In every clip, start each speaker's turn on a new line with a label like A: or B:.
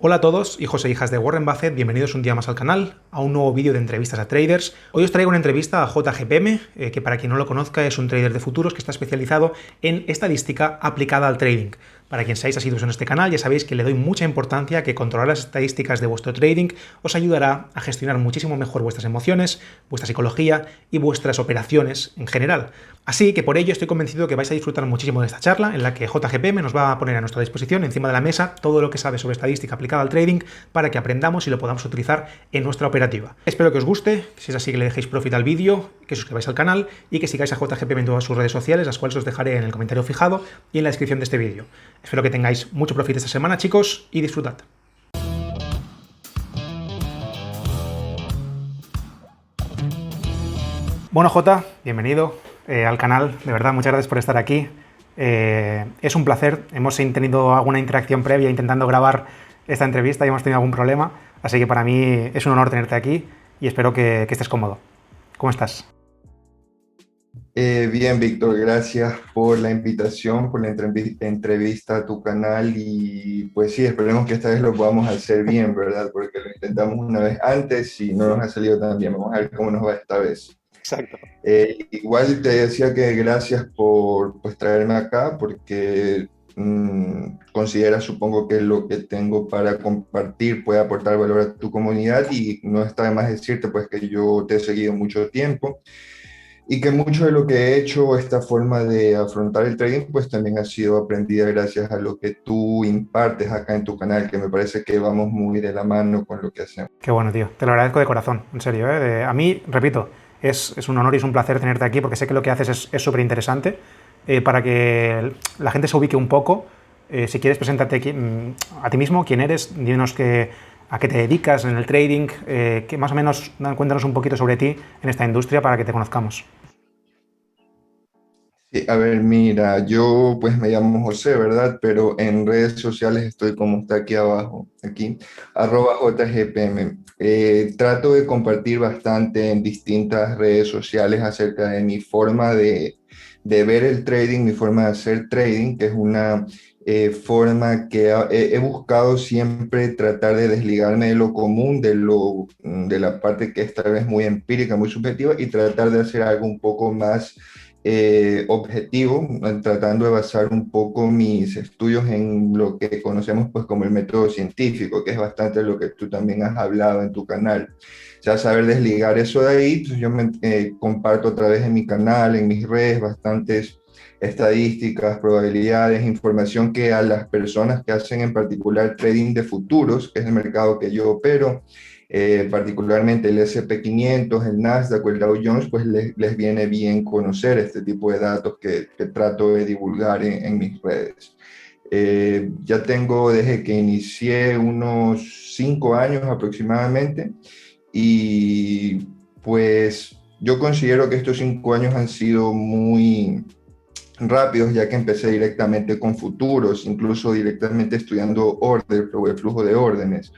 A: Hola a todos, hijos e hijas de Warren Buffett, bienvenidos un día más al canal, a un nuevo vídeo de entrevistas a traders. Hoy os traigo una entrevista a JGPM, que para quien no lo conozca es un trader de futuros que está especializado en estadística aplicada al trading. Para quien seáis asiduos en este canal, ya sabéis que le doy mucha importancia a que controlar las estadísticas de vuestro trading os ayudará a gestionar muchísimo mejor vuestras emociones, vuestra psicología y vuestras operaciones en general. Así que por ello estoy convencido que vais a disfrutar muchísimo de esta charla en la que JGPM nos va a poner a nuestra disposición encima de la mesa todo lo que sabe sobre estadística aplicada al trading para que aprendamos y lo podamos utilizar en nuestra operativa. Espero que os guste, si es así que le dejéis profit al vídeo, que suscribáis al canal y que sigáis a JGPM en todas sus redes sociales, las cuales os dejaré en el comentario fijado y en la descripción de este vídeo. Espero que tengáis mucho profit esta semana, chicos, y disfrutad. Bueno, Jota, bienvenido al canal. De verdad, muchas gracias por estar aquí. Es un placer. Hemos tenido alguna interacción previa intentando grabar esta entrevista y hemos tenido algún problema. Así que para mí es un honor tenerte aquí y espero que estés cómodo. ¿Cómo estás?
B: Bien, Víctor, gracias por la invitación, por la entrevista a tu canal y pues sí, esperemos que esta vez lo podamos hacer bien, ¿verdad? Porque lo intentamos una vez antes y no nos ha salido tan bien. Vamos a ver cómo nos va esta vez.
A: Exacto.
B: Igual te decía que gracias por pues, traerme acá porque considera, supongo que lo que tengo para compartir puede aportar valor a tu comunidad y no está de más decirte pues que yo te he seguido mucho tiempo y que mucho de lo que he hecho, esta forma de afrontar el trading, pues también ha sido aprendida gracias a lo que tú impartes acá en tu canal, que me parece que vamos muy de la mano con lo que hacemos.
A: Qué bueno, tío. Te lo agradezco de corazón, en serio. A mí, repito, es un honor y es un placer tenerte aquí porque sé que lo que haces es súper interesante. Para que la gente se ubique un poco, si quieres, preséntate a ti mismo, quién eres, dinos a qué te dedicas en el trading, que más o menos cuéntanos un poquito sobre ti en esta industria para que te conozcamos.
B: Sí, a ver, mira, yo pues me llamo José, ¿verdad? Pero en redes sociales estoy como está aquí abajo, aquí, @jgpm. Trato de compartir bastante en distintas redes sociales acerca de mi forma de ver el trading, mi forma de hacer trading, que es una forma que he buscado siempre tratar de desligarme de lo común, de la parte que es tal vez muy empírica, muy subjetiva, y tratar de hacer algo un poco más objetivo, tratando de basar un poco mis estudios en lo que conocemos pues como el método científico, que es bastante lo que tú también has hablado en tu canal. O sea, saber desligar eso de ahí, pues yo comparto a través de mi canal, en mis redes, bastantes estadísticas, probabilidades, información que a las personas que hacen en particular trading de futuros, que es el mercado que yo opero, particularmente el S&P 500, el Nasdaq o el Dow Jones, pues les viene bien conocer este tipo de datos que trato de divulgar en mis redes. Ya tengo desde que inicié unos 5 años aproximadamente y pues yo considero que estos 5 años han sido muy rápidos, ya que empecé directamente con futuros, incluso directamente estudiando orden o el flujo de órdenes.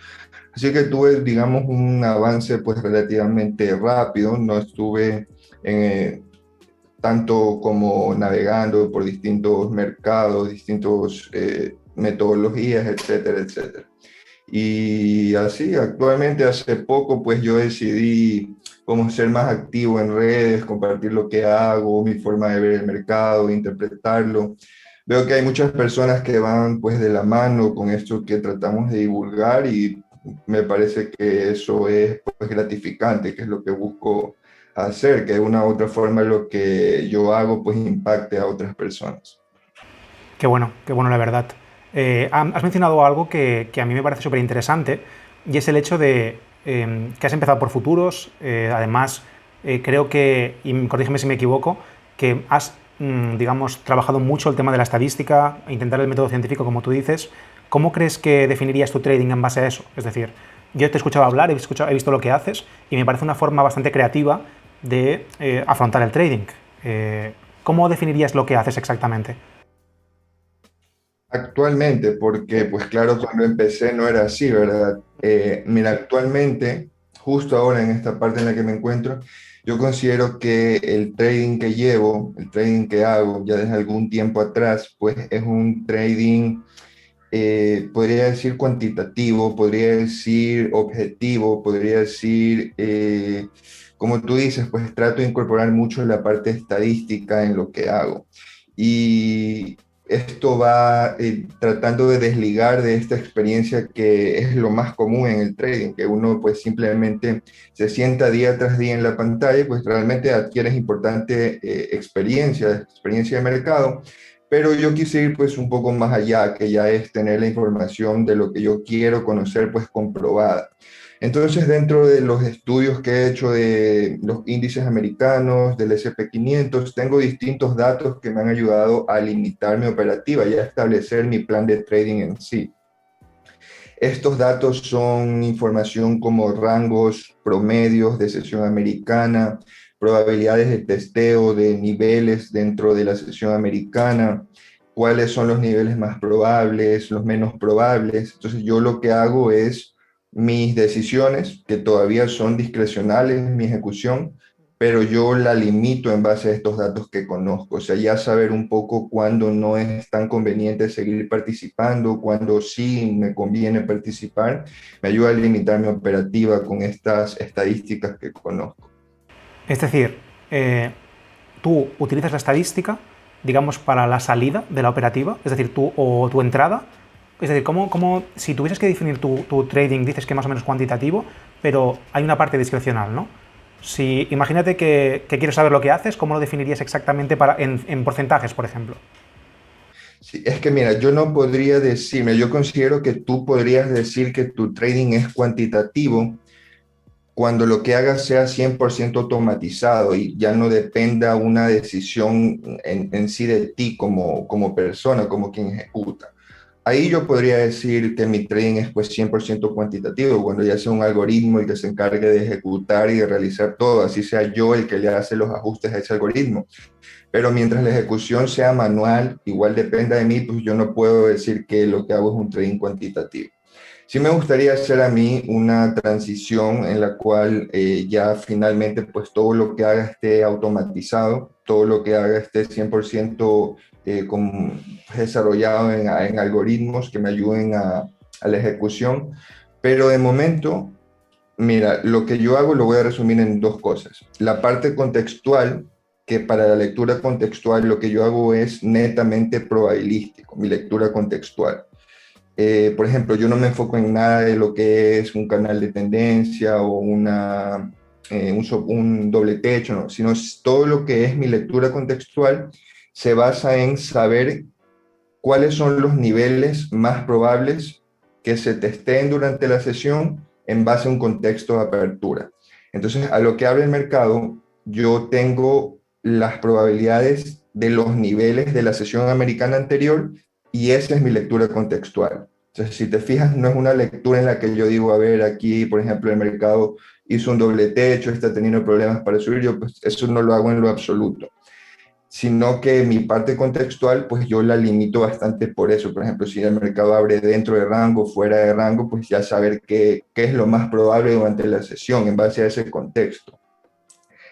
B: Así que tuve, digamos, un avance pues relativamente rápido, no estuve eh, tanto como navegando por distintos mercados, distintas metodologías, etcétera, etcétera. Y así, actualmente hace poco, pues yo decidí como ser más activo en redes, compartir lo que hago, mi forma de ver el mercado, interpretarlo. Veo que hay muchas personas que van pues de la mano con esto que tratamos de divulgar y me parece que eso es pues gratificante, que es lo que busco hacer, que de una u otra forma lo que yo hago pues impacte a otras personas.
A: Qué bueno la verdad. Has mencionado algo que a mí me parece súper interesante y es el hecho de que has empezado por futuros. Además, creo que, y corrígeme si me equivoco, que has, digamos, trabajado mucho el tema de la estadística, intentar el método científico, como tú dices. ¿Cómo crees que definirías tu trading en base a eso? Es decir, yo te he escuchado hablar, he visto lo que haces y me parece una forma bastante creativa de afrontar el trading. ¿Cómo definirías lo que haces exactamente?
B: Actualmente, porque pues claro, cuando empecé no era así, ¿verdad? Mira, actualmente, justo ahora en esta parte en la que me encuentro, yo considero que el trading que llevo, el trading que hago ya desde algún tiempo atrás, pues es un trading podría decir cuantitativo, podría decir objetivo, podría decir, como tú dices, pues trato de incorporar mucho la parte estadística en lo que hago. Y esto va tratando de desligar de esta experiencia que es lo más común en el trading, que uno pues simplemente se sienta día tras día en la pantalla, pues realmente adquieres importante experiencia de mercado, pero yo quise ir pues un poco más allá, que ya es tener la información de lo que yo quiero conocer pues comprobada. Entonces, dentro de los estudios que he hecho de los índices americanos, del S&P 500, tengo distintos datos que me han ayudado a limitar mi operativa y a establecer mi plan de trading en sí. Estos datos son información como rangos promedios de sesión americana, probabilidades de testeo de niveles dentro de la sesión americana, cuáles son los niveles más probables, los menos probables. Entonces yo lo que hago es mis decisiones, que todavía son discrecionales, mi ejecución, pero yo la limito en base a estos datos que conozco. O sea, ya saber un poco cuándo no es tan conveniente seguir participando, cuándo sí me conviene participar, me ayuda a limitar mi operativa con estas estadísticas que conozco.
A: Es decir, tú utilizas la estadística, digamos, para la salida de la operativa, es decir, tú o tu entrada. Es decir, si tuvieses que definir tu trading, dices que más o menos cuantitativo, pero hay una parte discrecional, ¿no? Si imagínate que quieres saber lo que haces, ¿cómo lo definirías exactamente en porcentajes, por ejemplo?
B: Sí, es que mira, yo no podría decirme, yo considero que tú podrías decir que tu trading es cuantitativo cuando lo que hagas sea 100% automatizado y ya no dependa una decisión en sí de ti como persona, como quien ejecuta. Ahí yo podría decir que mi trading es pues 100% cuantitativo, cuando ya sea un algoritmo el que se encargue de ejecutar y de realizar todo, así sea yo el que le hace los ajustes a ese algoritmo. Pero mientras la ejecución sea manual, igual dependa de mí, pues yo no puedo decir que lo que hago es un trading cuantitativo. Sí me gustaría hacer a mí una transición en la cual ya finalmente pues todo lo que haga esté automatizado, todo lo que haga esté 100% desarrollado en algoritmos que me ayuden a la ejecución. Pero de momento, mira, lo que yo hago lo voy a resumir en dos cosas. La parte contextual, que para la lectura contextual lo que yo hago es netamente probabilístico, mi lectura contextual. Por ejemplo, yo no me enfoco en nada de lo que es un canal de tendencia o un doble techo, no, sino todo lo que es mi lectura contextual se basa en saber cuáles son los niveles más probables que se testeen durante la sesión en base a un contexto de apertura. Entonces, a lo que abre el mercado, yo tengo las probabilidades de los niveles de la sesión americana anterior y esa es mi lectura contextual. Entonces, si te fijas, no es una lectura en la que yo digo, a ver, aquí, por ejemplo, el mercado hizo un doble techo, está teniendo problemas para subir, yo pues eso no lo hago en lo absoluto, sino que mi parte contextual, pues yo la limito bastante por eso. Por ejemplo, si el mercado abre dentro de rango, fuera de rango, pues ya saber qué es lo más probable durante la sesión en base a ese contexto.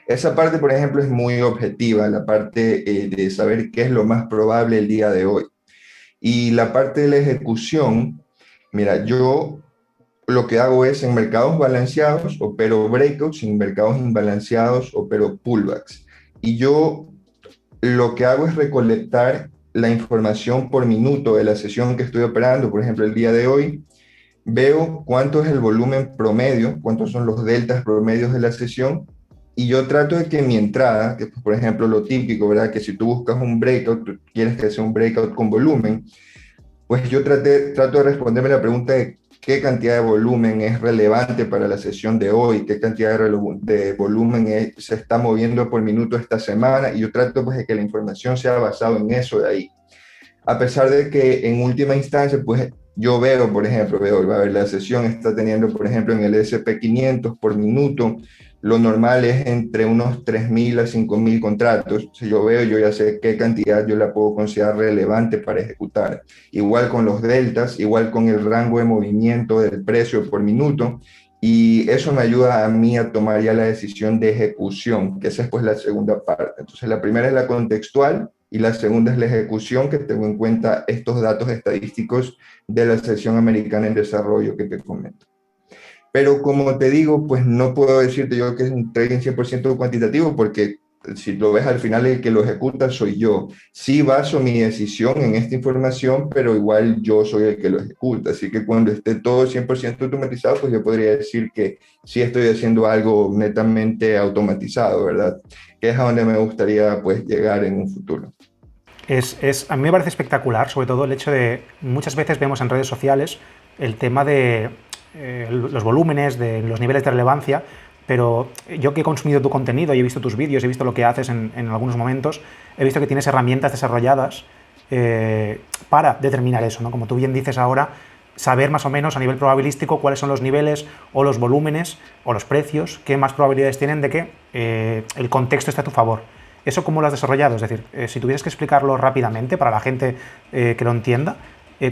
B: Esa parte, por ejemplo, es muy objetiva, la parte de saber qué es lo más probable el día de hoy. Y la parte de la ejecución, mira, yo lo que hago es en mercados balanceados, opero breakouts, en mercados imbalanceados, opero pullbacks. Y yo lo que hago es recolectar la información por minuto de la sesión que estoy operando. Por ejemplo, el día de hoy veo cuánto es el volumen promedio, cuántos son los deltas promedios de la sesión, y yo trato de que mi entrada, que por ejemplo lo típico, ¿verdad? Que si tú buscas un breakout, tú quieres que sea un breakout con volumen, pues yo trato de responderme la pregunta de qué cantidad de volumen es relevante para la sesión de hoy, qué cantidad de volumen se está moviendo por minuto esta semana, y yo trato pues de que la información sea basada en eso de ahí. A pesar de que en última instancia, pues yo veo, por ejemplo, a ver, la sesión está teniendo, por ejemplo, en el S&P 500 por minuto, lo normal es entre unos 3.000 a 5.000 contratos. Si yo veo, yo ya sé qué cantidad yo la puedo considerar relevante para ejecutar. Igual con los deltas, igual con el rango de movimiento del precio por minuto. Y eso me ayuda a mí a tomar ya la decisión de ejecución, que esa es pues la segunda parte. Entonces, la primera es la contextual, y la segunda es la ejecución, que tengo en cuenta estos datos estadísticos de la sesión americana en desarrollo que te comento. Pero como te digo, pues no puedo decirte yo que es un trading 100% cuantitativo porque si lo ves al final el que lo ejecuta soy yo. Sí baso mi decisión en esta información, pero igual yo soy el que lo ejecuta. Así que cuando esté todo 100% automatizado, pues yo podría decir que sí estoy haciendo algo netamente automatizado, ¿verdad? Que es a donde me gustaría pues llegar en un futuro.
A: A mí me parece espectacular, sobre todo el hecho de, muchas veces vemos en redes sociales el tema de los volúmenes, de los niveles de relevancia, pero yo que he consumido tu contenido y he visto tus vídeos, he visto lo que haces en algunos momentos, he visto que tienes herramientas desarrolladas para determinar eso, ¿no? Como tú bien dices ahora, saber más o menos a nivel probabilístico cuáles son los niveles o los volúmenes o los precios, qué más probabilidades tienen de que el contexto esté a tu favor. ¿Eso cómo lo has desarrollado? Es decir, si tuvieras que explicarlo rápidamente para la gente que lo entienda,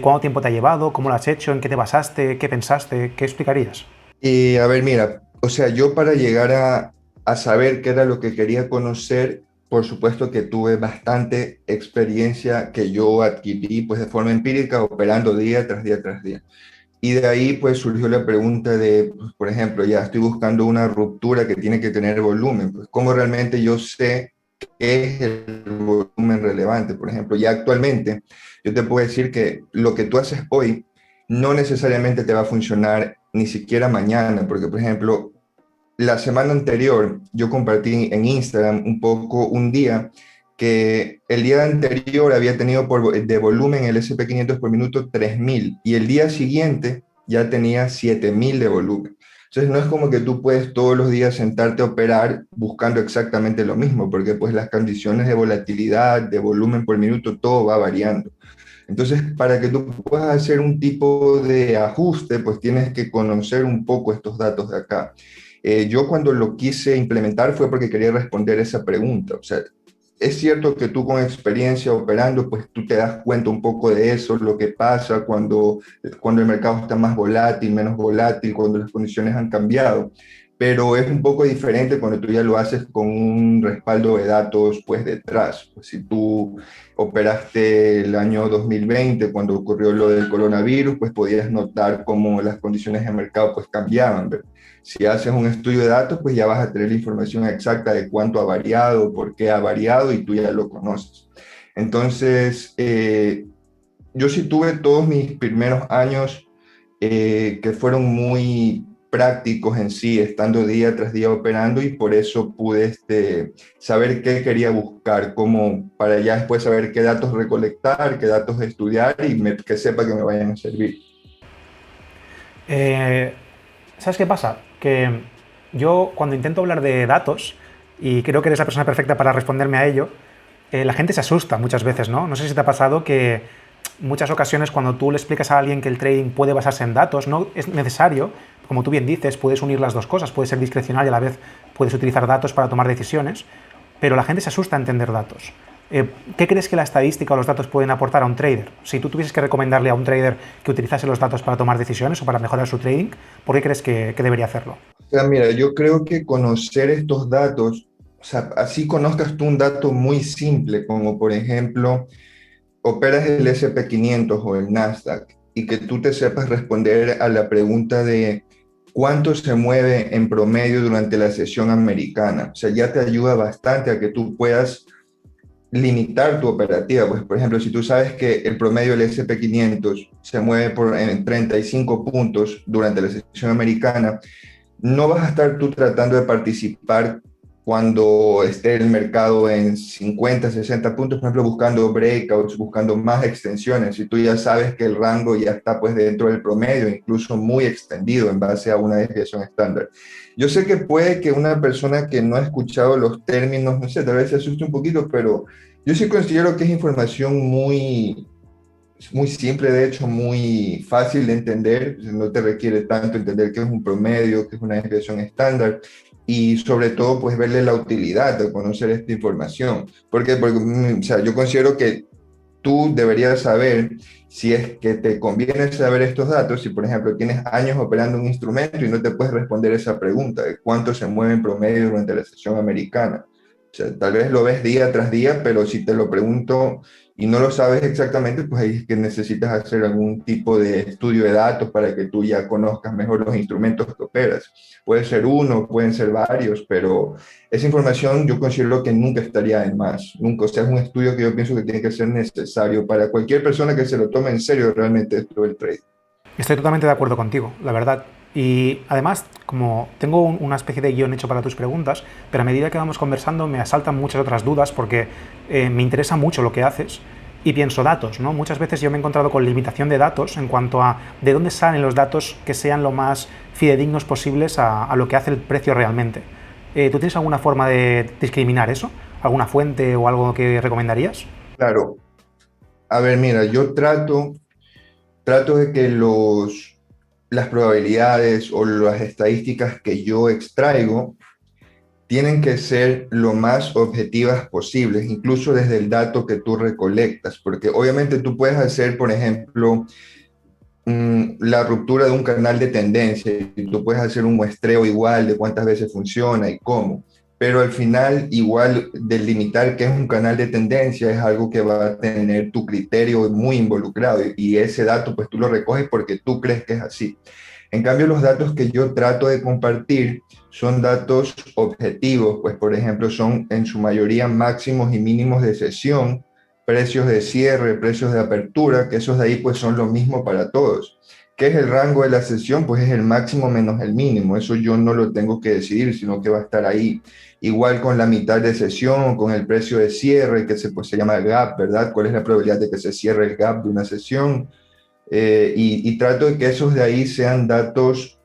A: ¿cuánto tiempo te ha llevado? ¿Cómo lo has hecho? ¿En qué te basaste? ¿Qué pensaste? ¿Qué explicarías?
B: Y a ver, mira, o sea, yo para llegar a saber qué era lo que quería conocer, por supuesto que tuve bastante experiencia que yo adquirí pues de forma empírica, operando día tras día tras día. Y de ahí pues surgió la pregunta de, pues, por ejemplo, ya estoy buscando una ruptura que tiene que tener volumen, pues ¿cómo realmente yo sé qué es el volumen relevante? Por ejemplo, ya actualmente yo te puedo decir que lo que tú haces hoy no necesariamente te va a funcionar ni siquiera mañana, porque por ejemplo, la semana anterior yo compartí en Instagram un poco un día que el día anterior había tenido de volumen el SP500 por minuto 3000 y el día siguiente ya tenía 7000 de volumen. Entonces no es como que tú puedes todos los días sentarte a operar buscando exactamente lo mismo, porque pues las condiciones de volatilidad, de volumen por minuto, todo va variando. Entonces, para que tú puedas hacer un tipo de ajuste, pues tienes que conocer un poco estos datos de acá. Yo cuando lo quise implementar fue porque quería responder esa pregunta. O sea, es cierto que tú con experiencia operando, pues tú te das cuenta un poco de eso, lo que pasa cuando el mercado está más volátil, menos volátil, cuando las condiciones han cambiado. Pero es un poco diferente cuando tú ya lo haces con un respaldo de datos pues detrás. Pues, si tú operaste el año 2020 cuando ocurrió lo del coronavirus, pues podías notar cómo las condiciones de mercado pues cambiaban, ¿verdad? Si haces un estudio de datos, pues ya vas a tener la información exacta de cuánto ha variado, por qué ha variado y tú ya lo conoces. Entonces, yo sí tuve todos mis primeros años que fueron muy prácticos en sí, estando día tras día operando y por eso pude saber qué quería buscar, como para ya después saber qué datos recolectar, qué datos estudiar y que sepa que me vayan a servir.
A: Eh, ¿Sabes qué pasa? Que yo cuando intento hablar de datos, y creo que eres la persona perfecta para responderme a ello, la gente se asusta muchas veces, ¿no? No sé si te ha pasado que muchas ocasiones cuando tú le explicas a alguien que el trading puede basarse en datos, no es necesario, como tú bien dices, puedes unir las dos cosas, puede ser discrecional y a la vez puedes utilizar datos para tomar decisiones, pero la gente se asusta a entender datos. ¿Qué crees que la estadística o los datos pueden aportar a un trader? Si tú tuvieses que recomendarle a un trader que utilizase los datos para tomar decisiones o para mejorar su trading, ¿por qué crees que debería hacerlo?
B: O sea, mira, yo creo que conocer estos datos, o sea, así conozcas tú un dato muy simple, como por ejemplo, operas el SP500 o el Nasdaq y que tú te sepas responder a la pregunta de cuánto se mueve en promedio durante la sesión americana. O sea, ya te ayuda bastante a que tú puedas limitar tu operativa. Pues, por ejemplo, si tú sabes que el promedio del SP500 se mueve en 35 puntos durante la sesión americana, no vas a estar tú tratando de participar cuando esté el mercado en 50, 60 puntos, por ejemplo, buscando breakouts, buscando más extensiones. Si tú ya sabes que el rango ya está pues dentro del promedio, incluso muy extendido en base a una desviación estándar. Yo sé que puede que una persona que no ha escuchado los términos, no sé, tal vez se asuste un poquito, pero yo sí considero que es información muy simple, de hecho, muy fácil de entender, no te requiere tanto entender qué es un promedio, qué es una desviación estándar y sobre todo pues verle la utilidad de conocer esta información. Porque o sea, yo considero que tú deberías saber si es que te conviene saber estos datos, si por ejemplo tienes años operando un instrumento y no te puedes responder esa pregunta de cuánto se mueve en promedio durante la sesión americana. sea, tal vez lo ves día tras día, pero si te lo pregunto y no lo sabes exactamente, pues ahí es que necesitas hacer algún tipo de estudio de datos para que tú ya conozcas mejor los instrumentos que operas. Puede ser uno, pueden ser varios, pero esa información yo considero que nunca estaría en más, nunca. O sea, es un estudio que yo pienso que tiene que ser necesario para cualquier persona que se lo tome en serio realmente esto del trade.
A: Estoy totalmente de acuerdo contigo, la verdad. Y además, como tengo una especie de guión hecho para tus preguntas, pero a medida que vamos conversando me asaltan muchas otras dudas porque me interesa mucho lo que haces y pienso datos, ¿no? Muchas veces yo me he encontrado con limitación de datos en cuanto a de dónde salen los datos que sean lo más fidedignos posibles a lo que hace el precio realmente. ¿Tú tienes alguna forma de discriminar eso? ¿Alguna fuente o algo que recomendarías?
B: Claro, a ver, mira, yo trato de que las probabilidades o las estadísticas que yo extraigo tienen que ser lo más objetivas posibles, incluso desde el dato que tú recolectas, porque obviamente tú puedes hacer, por ejemplo, la ruptura de un canal de tendencia y tú puedes hacer un muestreo igual de cuántas veces funciona y cómo, pero al final igual delimitar qué es un canal de tendencia es algo que va a tener tu criterio muy involucrado y ese dato pues tú lo recoges porque tú crees que es así. En cambio, los datos que yo trato de compartir son datos objetivos, pues por ejemplo son en su mayoría máximos y mínimos de sesión, precios de cierre, precios de apertura, que esos de ahí pues son lo mismo para todos. ¿Qué es el rango de la sesión? Pues es el máximo menos el mínimo. Eso yo no lo tengo que decidir, sino que va a estar ahí. Igual con la mitad de sesión, con el precio de cierre, que pues, se llama gap, ¿verdad? ¿Cuál es la probabilidad de que se cierre el gap de una sesión? Y trato de que esos de ahí sean datos,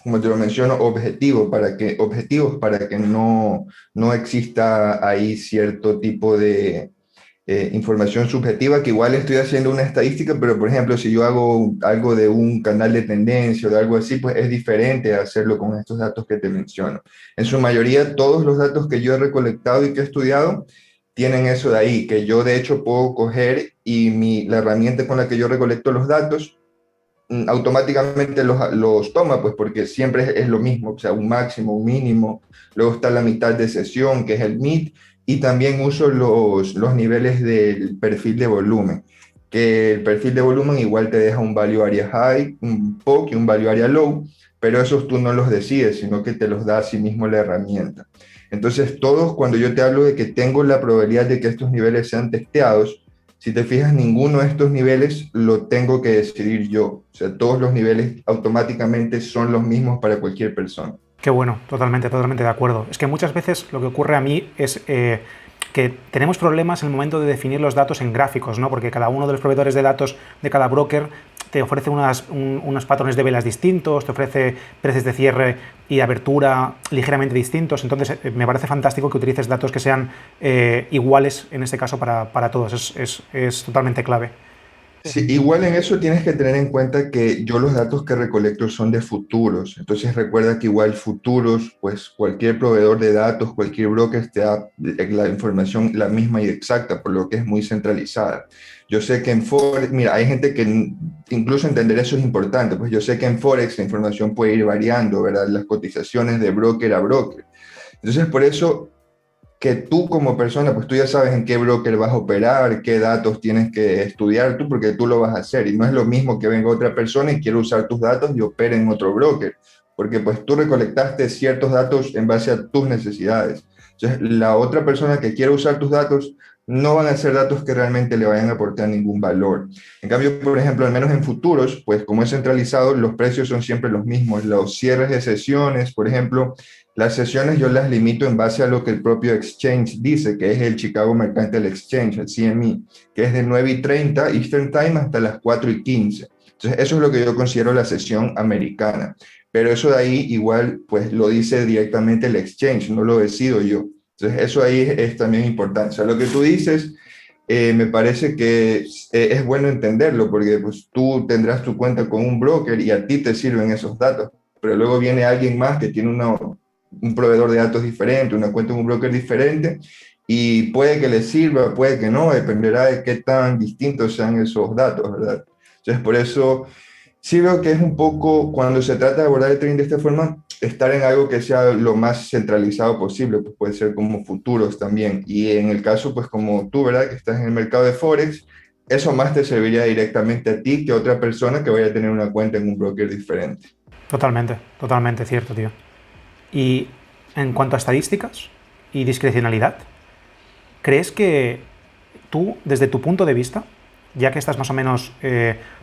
B: como te lo menciono, objetivos para que no exista ahí cierto tipo de información subjetiva, que igual estoy haciendo una estadística, pero por ejemplo, si yo hago algo de un canal de tendencia o de algo así, pues es diferente a hacerlo con estos datos que te menciono. En su mayoría, todos los datos que yo he recolectado y que he estudiado tienen eso de ahí, que yo de hecho puedo coger y la herramienta con la que yo recolecto los datos automáticamente los toma, pues porque siempre es lo mismo, o sea, un máximo, un mínimo, luego está la mitad de sesión, que es el mid, y también uso los niveles del perfil de volumen, que el perfil de volumen igual te deja un value area high, un POC y un value area low, pero esos tú no los decides, sino que te los da a sí mismo la herramienta. Entonces, todos, cuando yo te hablo de que tengo la probabilidad de que estos niveles sean testeados, si te fijas, ninguno de estos niveles lo tengo que decidir yo. O sea, todos los niveles automáticamente son los mismos para cualquier persona.
A: Qué bueno, totalmente, totalmente de acuerdo. Es que muchas veces lo que ocurre a mí es que tenemos problemas en el momento de definir los datos en gráficos, ¿no? Porque cada uno de los proveedores de datos de cada broker te ofrece unos patrones de velas distintos, te ofrece precios de cierre y abertura ligeramente distintos. Entonces, me parece fantástico que utilices datos que sean iguales, en este caso, para todos. Es totalmente clave.
B: Sí, igual en eso tienes que tener en cuenta que yo los datos que recolecto son de futuros. Entonces recuerda que igual futuros, pues cualquier proveedor de datos, cualquier broker te da la información la misma y exacta, por lo que es muy centralizada. Yo sé que en Forex, mira, hay gente que incluso entender eso es importante, pues yo sé que en Forex la información puede ir variando, ¿verdad? Las cotizaciones de broker a broker. Entonces por eso que tú como persona, pues tú ya sabes en qué broker vas a operar, qué datos tienes que estudiar tú, porque tú lo vas a hacer. Y no es lo mismo que venga otra persona y quiera usar tus datos y opere en otro broker, porque pues tú recolectaste ciertos datos en base a tus necesidades. Entonces, la otra persona que quiera usar tus datos no van a ser datos que realmente le vayan a aportar ningún valor. En cambio, por ejemplo, al menos en futuros, pues como es centralizado, los precios son siempre los mismos. Los cierres de sesiones, por ejemplo, las sesiones yo las limito en base a lo que el propio exchange dice, que es el Chicago Mercantile Exchange, el CME, que es de 9:30 Eastern Time hasta las 4:15. Entonces, eso es lo que yo considero la sesión americana. Pero eso de ahí igual, pues lo dice directamente el exchange, no lo decido yo. Entonces, eso ahí es también importante. O sea, lo que tú dices, me parece que es bueno entenderlo, porque pues tú tendrás tu cuenta con un broker y a ti te sirven esos datos, pero luego viene alguien más que tiene un proveedor de datos diferente, una cuenta en un broker diferente, y puede que le sirva, puede que no, dependerá de qué tan distintos sean esos datos, ¿verdad? Entonces, por eso sí veo que es un poco, cuando se trata de abordar el trading de esta forma, estar en algo que sea lo más centralizado posible, pues puede ser como futuros también. Y en el caso, pues como tú, ¿verdad? Que estás en el mercado de Forex, eso más te serviría directamente a ti que a otra persona que vaya a tener una cuenta en un broker diferente.
A: Totalmente, totalmente cierto, tío. Y en cuanto a estadísticas y discrecionalidad, ¿crees que tú, desde tu punto de vista, ya que estás más o menos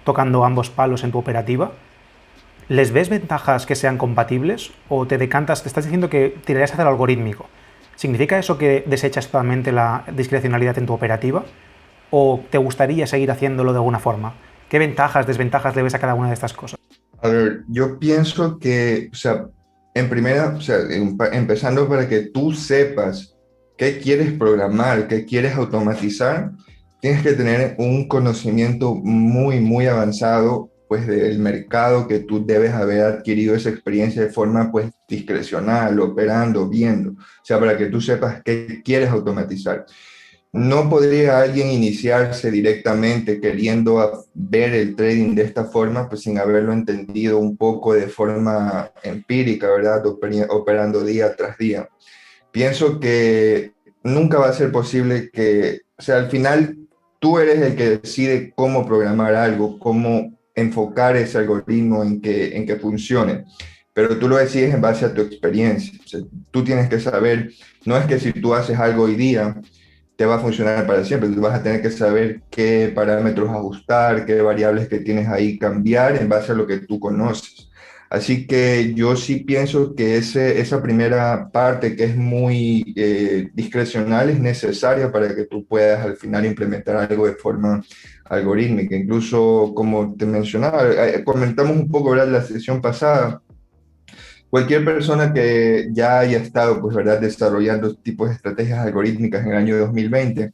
A: tocando ambos palos en tu operativa, ¿les ves ventajas que sean compatibles o te decantas, te estás diciendo que tirarías hacia el algorítmico? ¿Significa eso que desechas totalmente la discrecionalidad en tu operativa? ¿O te gustaría seguir haciéndolo de alguna forma? ¿Qué ventajas, desventajas le ves a cada una de estas cosas?
B: A ver, yo pienso que, o sea, en primera, o sea, empezando para que tú sepas qué quieres programar, qué quieres automatizar, tienes que tener un conocimiento muy, muy avanzado, pues, del mercado que tú debes haber adquirido esa experiencia de forma, pues, discrecional, operando, viendo, o sea, para que tú sepas qué quieres automatizar. ¿No podría alguien iniciarse directamente queriendo ver el trading de esta forma, pues sin haberlo entendido un poco de forma empírica, ¿verdad? Operando día tras día. Pienso que nunca va a ser posible que, o sea, al final tú eres el que decide cómo programar algo, cómo enfocar ese algoritmo en que funcione, pero tú lo decides en base a tu experiencia. O sea, tú tienes que saber, no es que si tú haces algo hoy día, te va a funcionar para siempre. Tú vas a tener que saber qué parámetros ajustar, qué variables que tienes ahí cambiar en base a lo que tú conoces. Así que yo sí pienso que esa primera parte que es muy discrecional es necesaria para que tú puedas al final implementar algo de forma algorítmica. Incluso, como te mencionaba, comentamos un poco, ¿verdad? La sesión pasada, cualquier persona que ya haya estado, pues, ¿verdad?, desarrollando tipos de estrategias algorítmicas en el año 2020,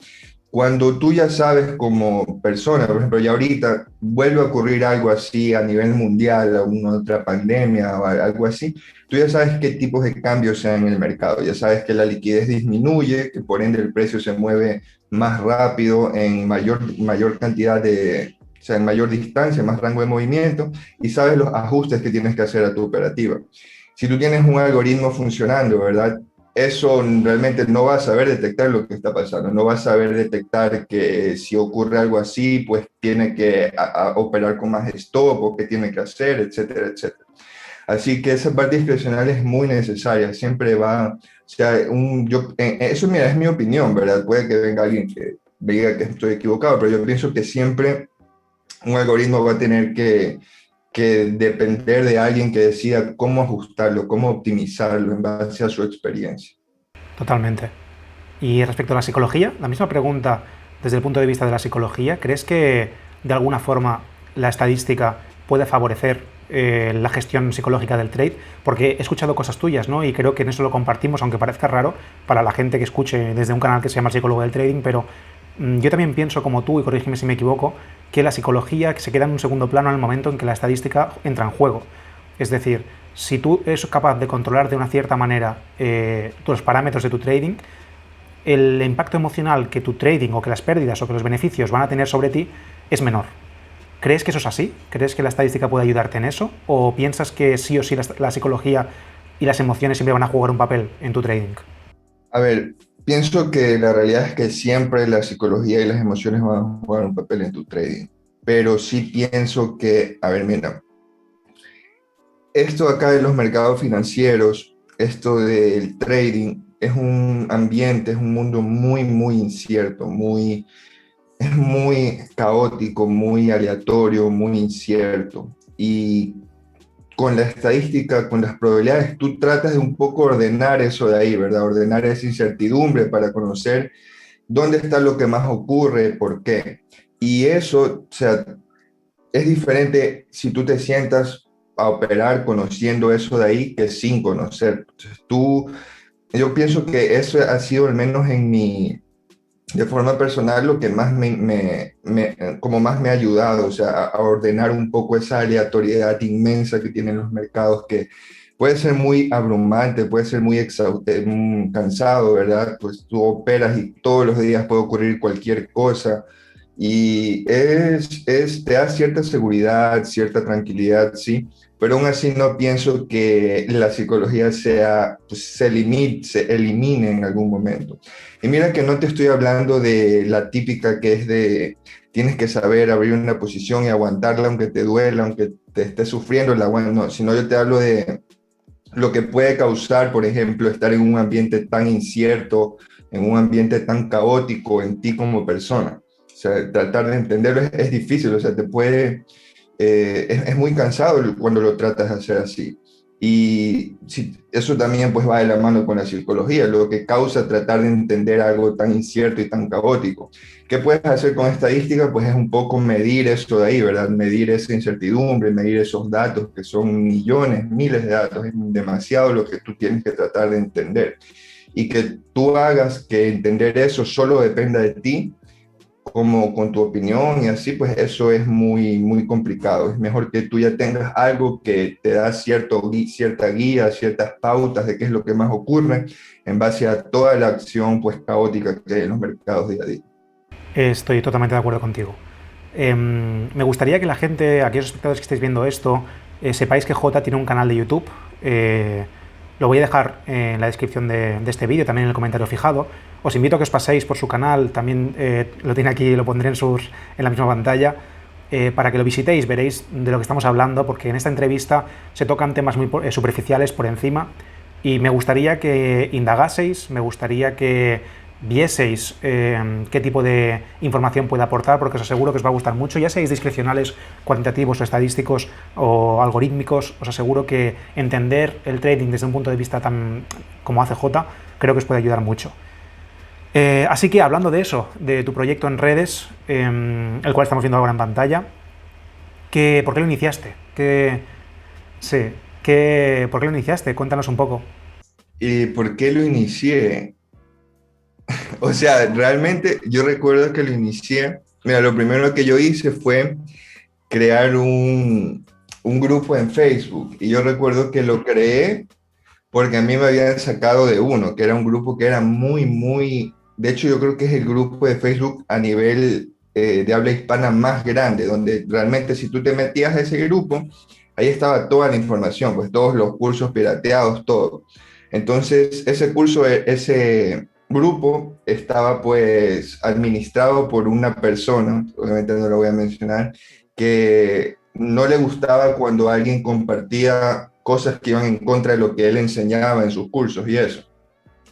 B: cuando tú ya sabes como persona, por ejemplo, ya ahorita vuelve a ocurrir algo así a nivel mundial, alguna otra pandemia o algo así, tú ya sabes qué tipos de cambios se dan en el mercado, ya sabes que la liquidez disminuye, que por ende el precio se mueve más rápido, en mayor cantidad de, o sea, en mayor distancia, más rango de movimiento, y sabes los ajustes que tienes que hacer a tu operativa. Si tú tienes un algoritmo funcionando, ¿verdad? Eso realmente no va a saber detectar lo que está pasando, no va a saber detectar que si ocurre algo así, pues tiene que operar con más stop o qué tiene que hacer, etcétera, etcétera. Así que esa parte discrecional es muy necesaria, siempre va, o sea, eso mira, es mi opinión, ¿verdad? Puede que venga alguien que diga que estoy equivocado, pero yo pienso que siempre un algoritmo va a tener que depender de alguien que decida cómo ajustarlo, cómo optimizarlo en base a su experiencia.
A: Totalmente. Y respecto a la psicología, la misma pregunta desde el punto de vista de la psicología, ¿crees que de alguna forma la estadística puede favorecer la gestión psicológica del trade? Porque he escuchado cosas tuyas, ¿no? Y creo que en eso lo compartimos, aunque parezca raro para la gente que escuche desde un canal que se llama El Psicólogo del Trading, pero yo también pienso como tú, y corrígeme si me equivoco, que la psicología se queda en un segundo plano en el momento en que la estadística entra en juego. Es decir, si tú eres capaz de controlar de una cierta manera los parámetros de tu trading, el impacto emocional que tu trading o que las pérdidas o que los beneficios van a tener sobre ti es menor. ¿Crees que eso es así? ¿Crees que la estadística puede ayudarte en eso? ¿O piensas que sí o sí la psicología y las emociones siempre van a jugar un papel en tu trading?
B: A ver, pienso que la realidad es que siempre la psicología y las emociones van a jugar un papel en tu trading, pero sí pienso que, a ver, mira, esto acá de los mercados financieros, esto del trading, es un ambiente, es un mundo muy, muy incierto, es muy caótico, muy aleatorio, muy incierto. Y con la estadística, con las probabilidades, tú tratas de un poco ordenar eso de ahí, ¿verdad? Ordenar esa incertidumbre para conocer dónde está lo que más ocurre, por qué. Y eso, o sea, es diferente si tú te sientas a operar conociendo eso de ahí que sin conocer. Entonces, yo pienso que eso ha sido al menos de forma personal lo que más como más me ha ayudado, o sea, a ordenar un poco esa aleatoriedad inmensa que tienen los mercados, que puede ser muy abrumante, puede ser muy cansado, ¿verdad? Pues tú operas y todos los días puede ocurrir cualquier cosa y te da cierta seguridad, cierta tranquilidad, sí, pero aún así no pienso que la psicología sea, pues, se elimine en algún momento. Y mira que no te estoy hablando de la típica que es de tienes que saber abrir una posición y aguantarla aunque te duela, aunque te estés sufriendo, no, sino yo te hablo de lo que puede causar, por ejemplo, estar en un ambiente tan incierto, en un ambiente tan caótico en ti como persona. O sea, tratar de entenderlo es difícil, o sea, es muy cansado cuando lo tratas de hacer así. Y sí, eso también pues va de la mano con la psicología, lo que causa tratar de entender algo tan incierto y tan caótico. ¿Qué puedes hacer con estadística? Pues es un poco medir eso de ahí, ¿verdad? Medir esa incertidumbre, medir esos datos que son millones, miles de datos, es demasiado lo que tú tienes que tratar de entender. Y que tú hagas que entender eso solo dependa de ti, como con tu opinión y así, pues eso es muy, muy complicado. Es mejor que tú ya tengas algo que te da cierta guía, ciertas pautas de qué es lo que más ocurre en base a toda la acción pues caótica que hay en los mercados día a día.
A: Estoy totalmente de acuerdo contigo. Me gustaría que la gente, aquellos espectadores que estéis viendo esto, sepáis que Jota tiene un canal de YouTube. Lo voy a dejar en la descripción de este vídeo, también en el comentario fijado. Os invito a que os paséis por su canal, también lo tiene aquí, lo pondré en la misma pantalla, para que lo visitéis, veréis de lo que estamos hablando, porque en esta entrevista se tocan temas muy superficiales por encima, y me gustaría que indagaseis, me gustaría que vieseis qué tipo de información puede aportar, porque os aseguro que os va a gustar mucho, ya seáis discrecionales, cuantitativos o estadísticos o algorítmicos. Os aseguro que entender el trading desde un punto de vista tan como hace J, creo que os puede ayudar mucho. Así que hablando de eso, de tu proyecto en redes, el cual estamos viendo ahora en pantalla, ¿por qué lo iniciaste? Sí, ¿por qué lo iniciaste? Cuéntanos un poco.
B: ¿Y por qué lo inicié? O sea, realmente yo recuerdo que lo inicié. Mira, lo primero que yo hice fue crear un grupo en Facebook y yo recuerdo que lo creé porque a mí me habían sacado de uno, que era un grupo que era muy, muy, de hecho yo creo que es el grupo de Facebook a nivel de habla hispana más grande, donde realmente si tú te metías a ese grupo, ahí estaba toda la información, pues todos los cursos pirateados, todo. Entonces, ese grupo estaba pues administrado por una persona, obviamente no lo voy a mencionar, que no le gustaba cuando alguien compartía cosas que iban en contra de lo que él enseñaba en sus cursos y eso.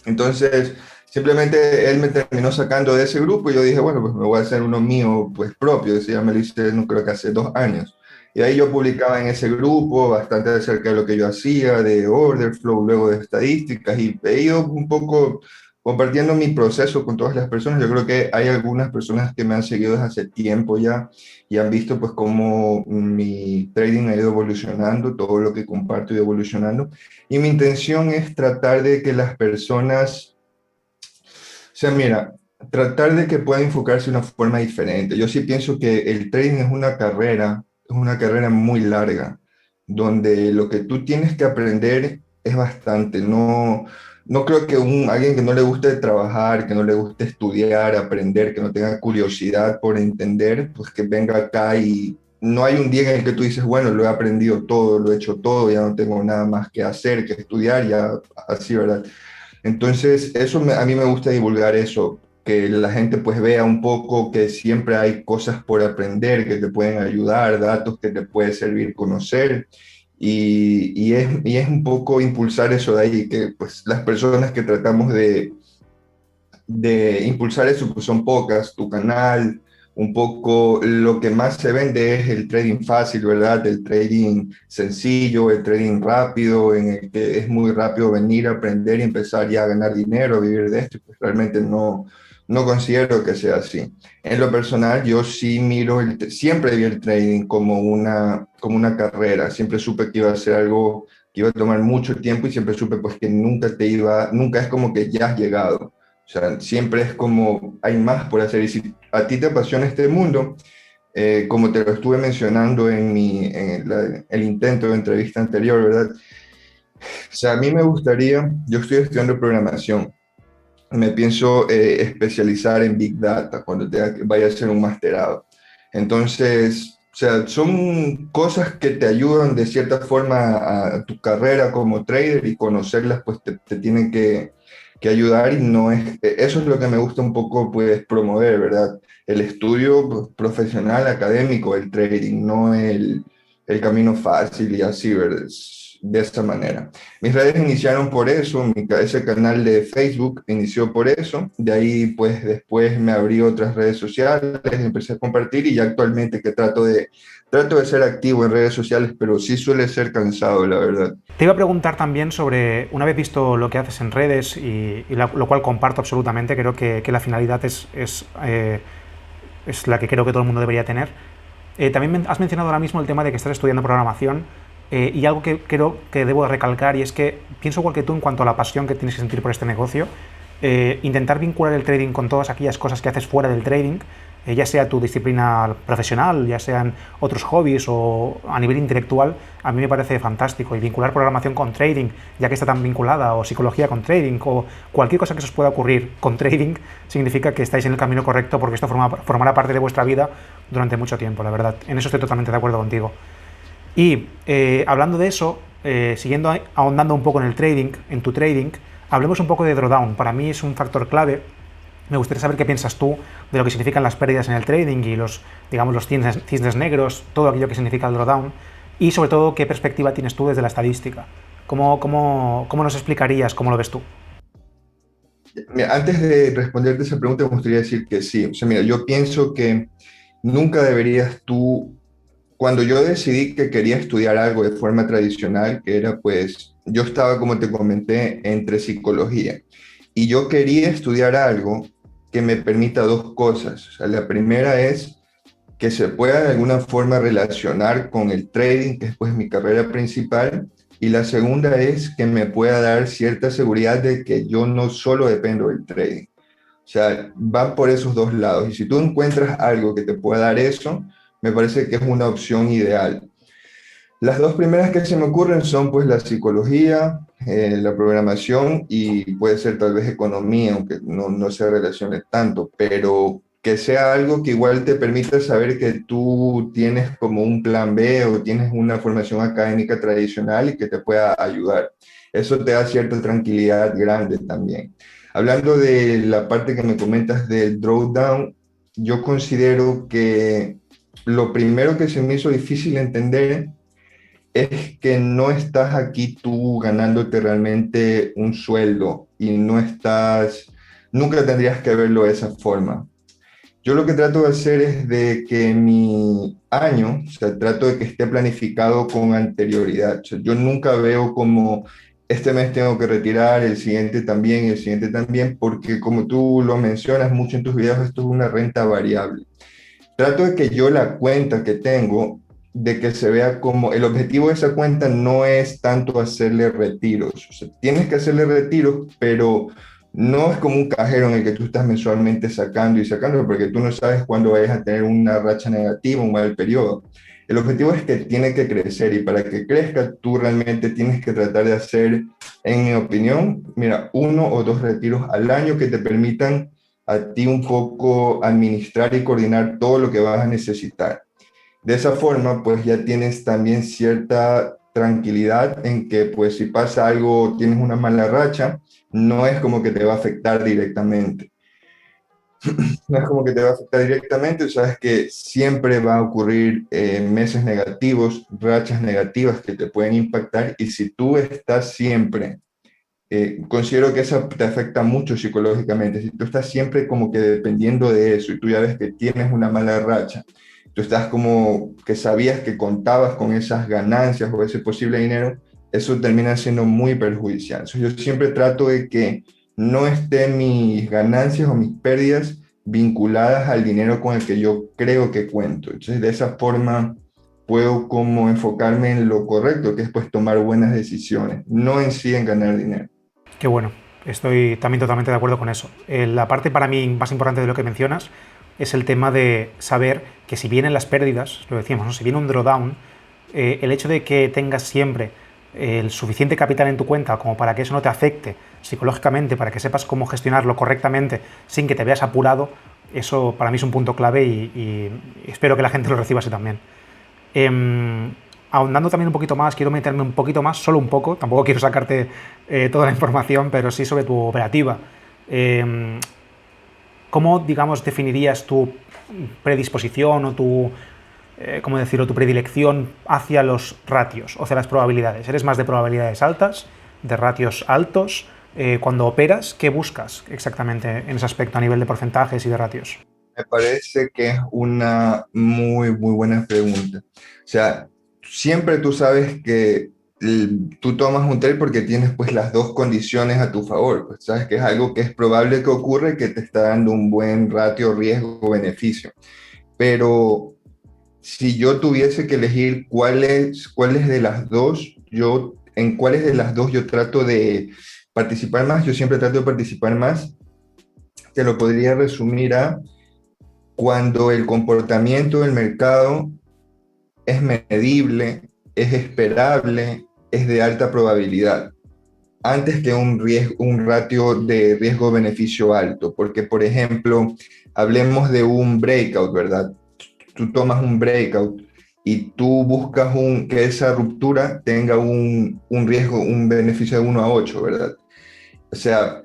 B: Entonces, simplemente él me terminó sacando de ese grupo y yo dije, bueno, pues me voy a hacer uno mío pues propio. Eso ya me lo hice, no creo que hace 2 años. Y ahí yo publicaba en ese grupo bastante acerca de lo que yo hacía, de order flow, luego de estadísticas, y he ido un poco compartiendo mi proceso con todas las personas. Yo creo que hay algunas personas que me han seguido desde hace tiempo ya y han visto pues cómo mi trading ha ido evolucionando, todo lo que comparto y evolucionando. Y mi intención es tratar de que las personas, o sea, mira, tratar de que puedan enfocarse de una forma diferente. Yo sí pienso que el trading es una carrera muy larga, donde lo que tú tienes que aprender es bastante. No, no creo que alguien que no le guste trabajar, que no le guste estudiar, aprender, que no tenga curiosidad por entender, pues que venga acá y no hay un día en el que tú dices, bueno, lo he aprendido todo, lo he hecho todo, ya no tengo nada más que hacer, que estudiar, ya así, ¿verdad? Entonces, a mí me gusta divulgar eso, que la gente pues vea un poco que siempre hay cosas por aprender que te pueden ayudar, datos que te puede servir conocer y es un poco impulsar eso de ahí, que pues las personas que tratamos de impulsar eso pues son pocas, tu canal, un poco lo que más se vende es el trading fácil, ¿verdad? El trading sencillo, el trading rápido, en el que es muy rápido venir a aprender y empezar ya a ganar dinero, a vivir de esto, pues realmente no considero que sea así. En lo personal, yo sí siempre vi el trading como una carrera, siempre supe que iba a ser algo que iba a tomar mucho tiempo y siempre supe pues que nunca es como que ya has llegado. O sea, siempre es como hay más por hacer. Y si a ti te apasiona este mundo, como te lo estuve mencionando el intento de entrevista anterior, ¿verdad? O sea, a mí me gustaría, yo estoy estudiando programación, me pienso especializar en Big Data cuando vaya a hacer un masterado. Entonces, sea, son cosas que te ayudan de cierta forma a tu carrera como trader y conocerlas pues te tienen que ayudar y no es, eso es lo que me gusta un poco pues promover, ¿verdad? El estudio pues, profesional, académico, el trading, no el camino fácil y así, ¿verdad? De esta manera. Mis redes iniciaron por eso, ese canal de Facebook inició por eso, de ahí pues después me abrí otras redes sociales, empecé a compartir y ya actualmente que trato de ser activo en redes sociales, pero sí suele ser cansado, la verdad.
A: Te iba a preguntar también sobre, una vez visto lo que haces en redes, lo cual comparto absolutamente, creo que la finalidad es la que creo que todo el mundo debería tener. También has mencionado ahora mismo el tema de que estás estudiando programación, y algo que creo que debo de recalcar, y es que pienso igual que tú en cuanto a la pasión que tienes que sentir por este negocio. Intentar vincular el trading con todas aquellas cosas que haces fuera del trading, ya sea tu disciplina profesional, ya sean otros hobbies o a nivel intelectual, a mí me parece fantástico. Y vincular programación con trading, ya que está tan vinculada, o psicología con trading, o cualquier cosa que se os pueda ocurrir con trading, significa que estáis en el camino correcto, porque esto formará parte de vuestra vida durante mucho tiempo, la verdad. En eso estoy totalmente de acuerdo contigo. Y hablando de eso, siguiendo ahondando un poco en el trading, en tu trading, hablemos un poco de drawdown. Para mí es un factor clave. Me gustaría saber qué piensas tú de lo que significan las pérdidas en el trading y digamos, los cisnes negros, todo aquello que significa el drawdown, y sobre todo qué perspectiva tienes tú desde la estadística. ¿Cómo nos explicarías cómo lo ves tú?
B: Mira, antes de responderte esa pregunta, me gustaría decir que sí. O sea, mira, yo pienso que nunca deberías tú, cuando yo decidí que quería estudiar algo de forma tradicional, que era pues, yo estaba, como te comenté, entre psicología, y yo quería estudiar algo que me permita dos cosas. O sea, la primera es que se pueda de alguna forma relacionar con el trading, que es pues mi carrera principal, y la segunda es que me pueda dar cierta seguridad de que yo no solo dependo del trading. O sea, van por esos dos lados. Y si tú encuentras algo que te pueda dar eso, me parece que es una opción ideal. Las dos primeras que se me ocurren son pues la psicología, la programación y puede ser tal vez economía, aunque no se relacione tanto, pero que sea algo que igual te permita saber que tú tienes como un plan B o tienes una formación académica tradicional y que te pueda ayudar. Eso te da cierta tranquilidad grande también. Hablando de la parte que me comentas del drawdown, yo considero que lo primero que se me hizo difícil entender es que no estás aquí tú ganándote realmente un sueldo y no estás, nunca tendrías que verlo de esa forma. Yo lo que trato de hacer es de que mi año, o sea, trato de que esté planificado con anterioridad. O sea, yo nunca veo como este mes tengo que retirar, el siguiente también, el siguiente también, porque como tú lo mencionas mucho en tus videos, esto es una renta variable. Trato de que yo la cuenta que tengo, de que se vea como el objetivo de esa cuenta no es tanto hacerle retiros. O sea, tienes que hacerle retiros, pero no es como un cajero en el que tú estás mensualmente sacando y sacando, porque tú no sabes cuándo vayas a tener una racha negativa, un mal periodo. El objetivo es que tiene que crecer y para que crezca tú realmente tienes que tratar de hacer, en mi opinión, mira, uno o dos retiros al año que te permitan a ti un poco administrar y coordinar todo lo que vas a necesitar. De esa forma, pues ya tienes también cierta tranquilidad en que, pues si pasa algo, tienes una mala racha, no es como que te va a afectar directamente. No es como que te va a afectar directamente, sabes que siempre va a ocurrir meses negativos, rachas negativas que te pueden impactar y si tú estás siempre considero que eso te afecta mucho psicológicamente. Si tú estás siempre como que dependiendo de eso y tú ya ves que tienes una mala racha, tú estás como que sabías que contabas con esas ganancias o ese posible dinero, eso termina siendo muy perjudicial. Entonces, yo siempre trato de que no estén mis ganancias o mis pérdidas vinculadas al dinero con el que yo creo que cuento. Entonces, de esa forma puedo como enfocarme en lo correcto, que es pues tomar buenas decisiones, no en sí en ganar dinero.
A: Qué bueno, estoy también totalmente de acuerdo con eso. La parte para mí más importante de lo que mencionas es el tema de saber que si vienen las pérdidas, lo decíamos, ¿no? Si viene un drawdown, el hecho de que tengas siempre el suficiente capital en tu cuenta como para que eso no te afecte psicológicamente, para que sepas cómo gestionarlo correctamente sin que te veas apurado, eso para mí es un punto clave y espero que la gente lo reciba así también. Em, Ahondando también un poquito más, quiero meterme un poquito más, solo un poco, tampoco quiero sacarte toda la información, pero sí sobre tu operativa. Em, ¿Cómo, digamos, definirías tu predisposición o tu, ¿cómo decirlo?, tu predilección hacia los ratios o hacia las probabilidades? ¿Eres más de probabilidades altas, de ratios altos? Cuando operas, ¿qué buscas exactamente en ese aspecto a nivel de porcentajes y de ratios?
B: Me parece que es una muy, muy buena pregunta. O sea, siempre tú sabes que tú tomas un trade porque tienes pues las dos condiciones a tu favor. Pues sabes que es algo que es probable que ocurra y que te está dando un buen ratio riesgo-beneficio. Pero si yo tuviese que elegir cuáles de las dos, en cuáles de las dos yo trato de participar más, yo siempre trato de participar más, te lo podría resumir a cuando el comportamiento del mercado es medible, es esperable, es de alta probabilidad, antes que un ratio de riesgo-beneficio alto. Porque, por ejemplo, hablemos de un breakout, ¿verdad? Tú tomas un breakout y tú buscas que esa ruptura tenga un riesgo, un beneficio de 1 a 8, ¿verdad? O sea,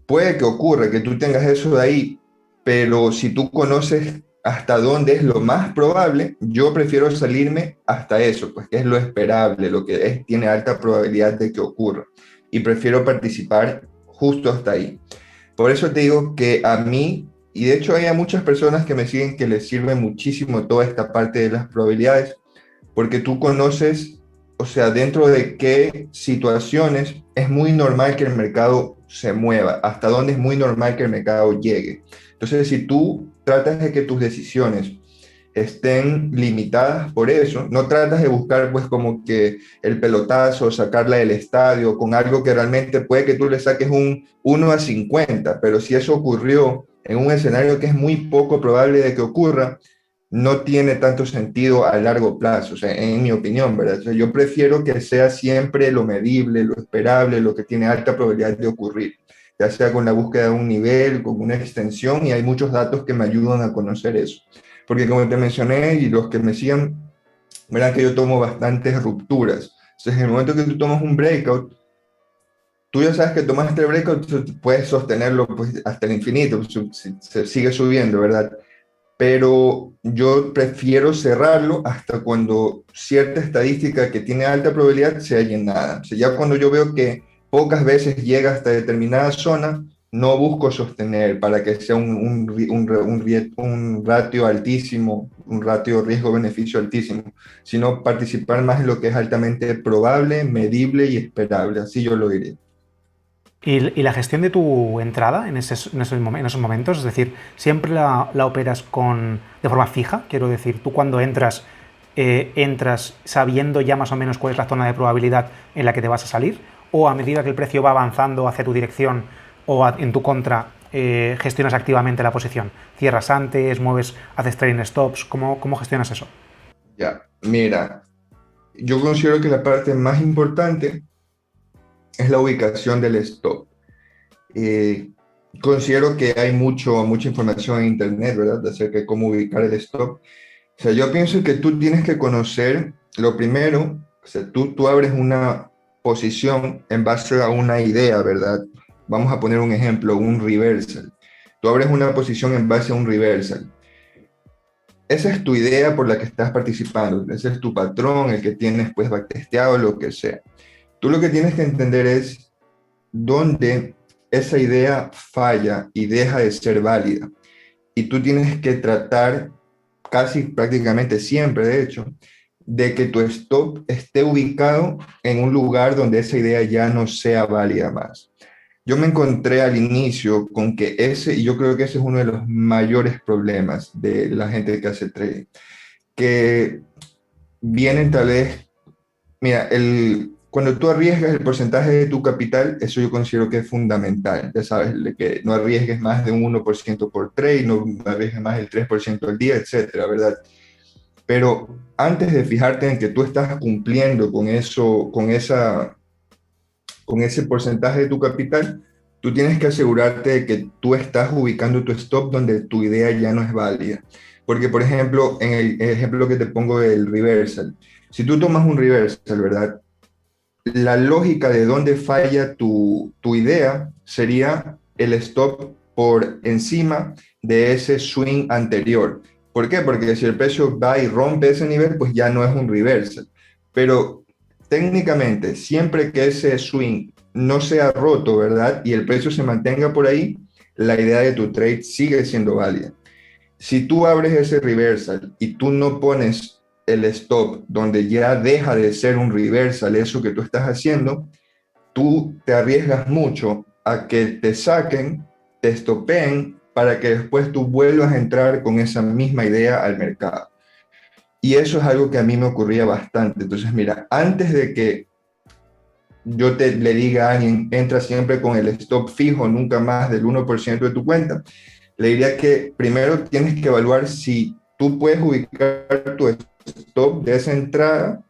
B: puede que ocurra que tú tengas eso de ahí, pero si tú conoces hasta dónde es lo más probable, yo prefiero salirme hasta eso, pues que es lo esperable, lo que tiene alta probabilidad de que ocurra. Y prefiero participar justo hasta ahí. Por eso te digo que a mí, y de hecho hay a muchas personas que me siguen que les sirve muchísimo toda esta parte de las probabilidades, porque tú conoces, o sea, dentro de qué situaciones es muy normal que el mercado se mueva, hasta dónde es muy normal que el mercado llegue. Entonces, si tú tratas de que tus decisiones estén limitadas por eso, no tratas de buscar pues como que el pelotazo, sacarla del estadio con algo que realmente puede que tú le saques un 1 a 50, pero si eso ocurrió en un escenario que es muy poco probable de que ocurra, no tiene tanto sentido a largo plazo, o sea, en mi opinión, ¿verdad? O sea, yo prefiero que sea siempre lo medible, lo esperable, lo que tiene alta probabilidad de ocurrir, ya sea con la búsqueda de un nivel, con una extensión, y hay muchos datos que me ayudan a conocer eso. Porque como te mencioné, y los que me siguen, verán que yo tomo bastantes rupturas. Entonces, en el momento que tú tomas un breakout, tú ya sabes que tomaste el breakout, puedes sostenerlo pues, hasta el infinito, se sigue subiendo, ¿verdad? Pero yo prefiero cerrarlo hasta cuando cierta estadística que tiene alta probabilidad sea llenada. O sea, ya cuando yo veo que pocas veces llega hasta determinada zona, no busco sostener para que sea un ratio altísimo, un ratio riesgo-beneficio altísimo, sino participar más en lo que es altamente probable, medible y esperable. Así yo lo diría.
A: Y la gestión de tu entrada en esos momentos, es decir, ¿siempre la operas de forma fija? Quiero decir, tú cuando entras sabiendo ya más o menos cuál es la zona de probabilidad en la que te vas a salir, o a medida que el precio va avanzando hacia tu dirección en tu contra, gestionas activamente la posición. ¿Cierras antes, haces trading stops? ¿Cómo gestionas eso?
B: Ya, mira, yo considero que la parte más importante es la ubicación del stop. Eh, Considero que hay mucha información en Internet, ¿verdad?, acerca de cómo ubicar el stop. O sea, yo pienso que tú tienes que conocer lo primero, o sea, tú abres una posición en base a una idea, ¿verdad? Vamos a poner un ejemplo, un reversal. Tú abres una posición en base a un reversal. Esa es tu idea por la que estás participando, ese es tu patrón, el que tienes pues backtesteado, lo que sea. Tú lo que tienes que entender es dónde esa idea falla y deja de ser válida. Y tú tienes que tratar, casi prácticamente siempre, de hecho, de que tu stop esté ubicado en un lugar donde esa idea ya no sea válida más. Yo me encontré al inicio con que y yo creo que ese es uno de los mayores problemas de la gente que hace trading, que vienen tal vez. Mira, cuando tú arriesgas el porcentaje de tu capital, eso yo considero que es fundamental. Ya sabes, que no arriesgues más de un 1% por trade, no arriesgues más del 3% al día, etcétera, ¿verdad? Pero antes de fijarte en que tú estás cumpliendo con eso, con ese porcentaje de tu capital, tú tienes que asegurarte de que tú estás ubicando tu stop donde tu idea ya no es válida. Porque, por ejemplo, en el ejemplo que te pongo del reversal, si tú tomas un reversal, ¿verdad? La lógica de dónde falla tu idea sería el stop por encima de ese swing anterior. ¿Por qué? Porque si el precio va y rompe ese nivel, pues ya no es un reversal. Pero técnicamente, siempre que ese swing no sea roto, ¿verdad? Y el precio se mantenga por ahí, la idea de tu trade sigue siendo válida. Si tú abres ese reversal y tú no pones el stop donde ya deja de ser un reversal eso que tú estás haciendo, tú te arriesgas mucho a que te saquen, te stopeen para que después tú vuelvas a entrar con esa misma idea al mercado. Y eso es algo que a mí me ocurría bastante. Entonces, mira, antes de que le diga a alguien, entra siempre con el stop fijo, nunca más del 1% de tu cuenta, le diría que primero tienes que evaluar si tú puedes ubicar tu stop de esa entrada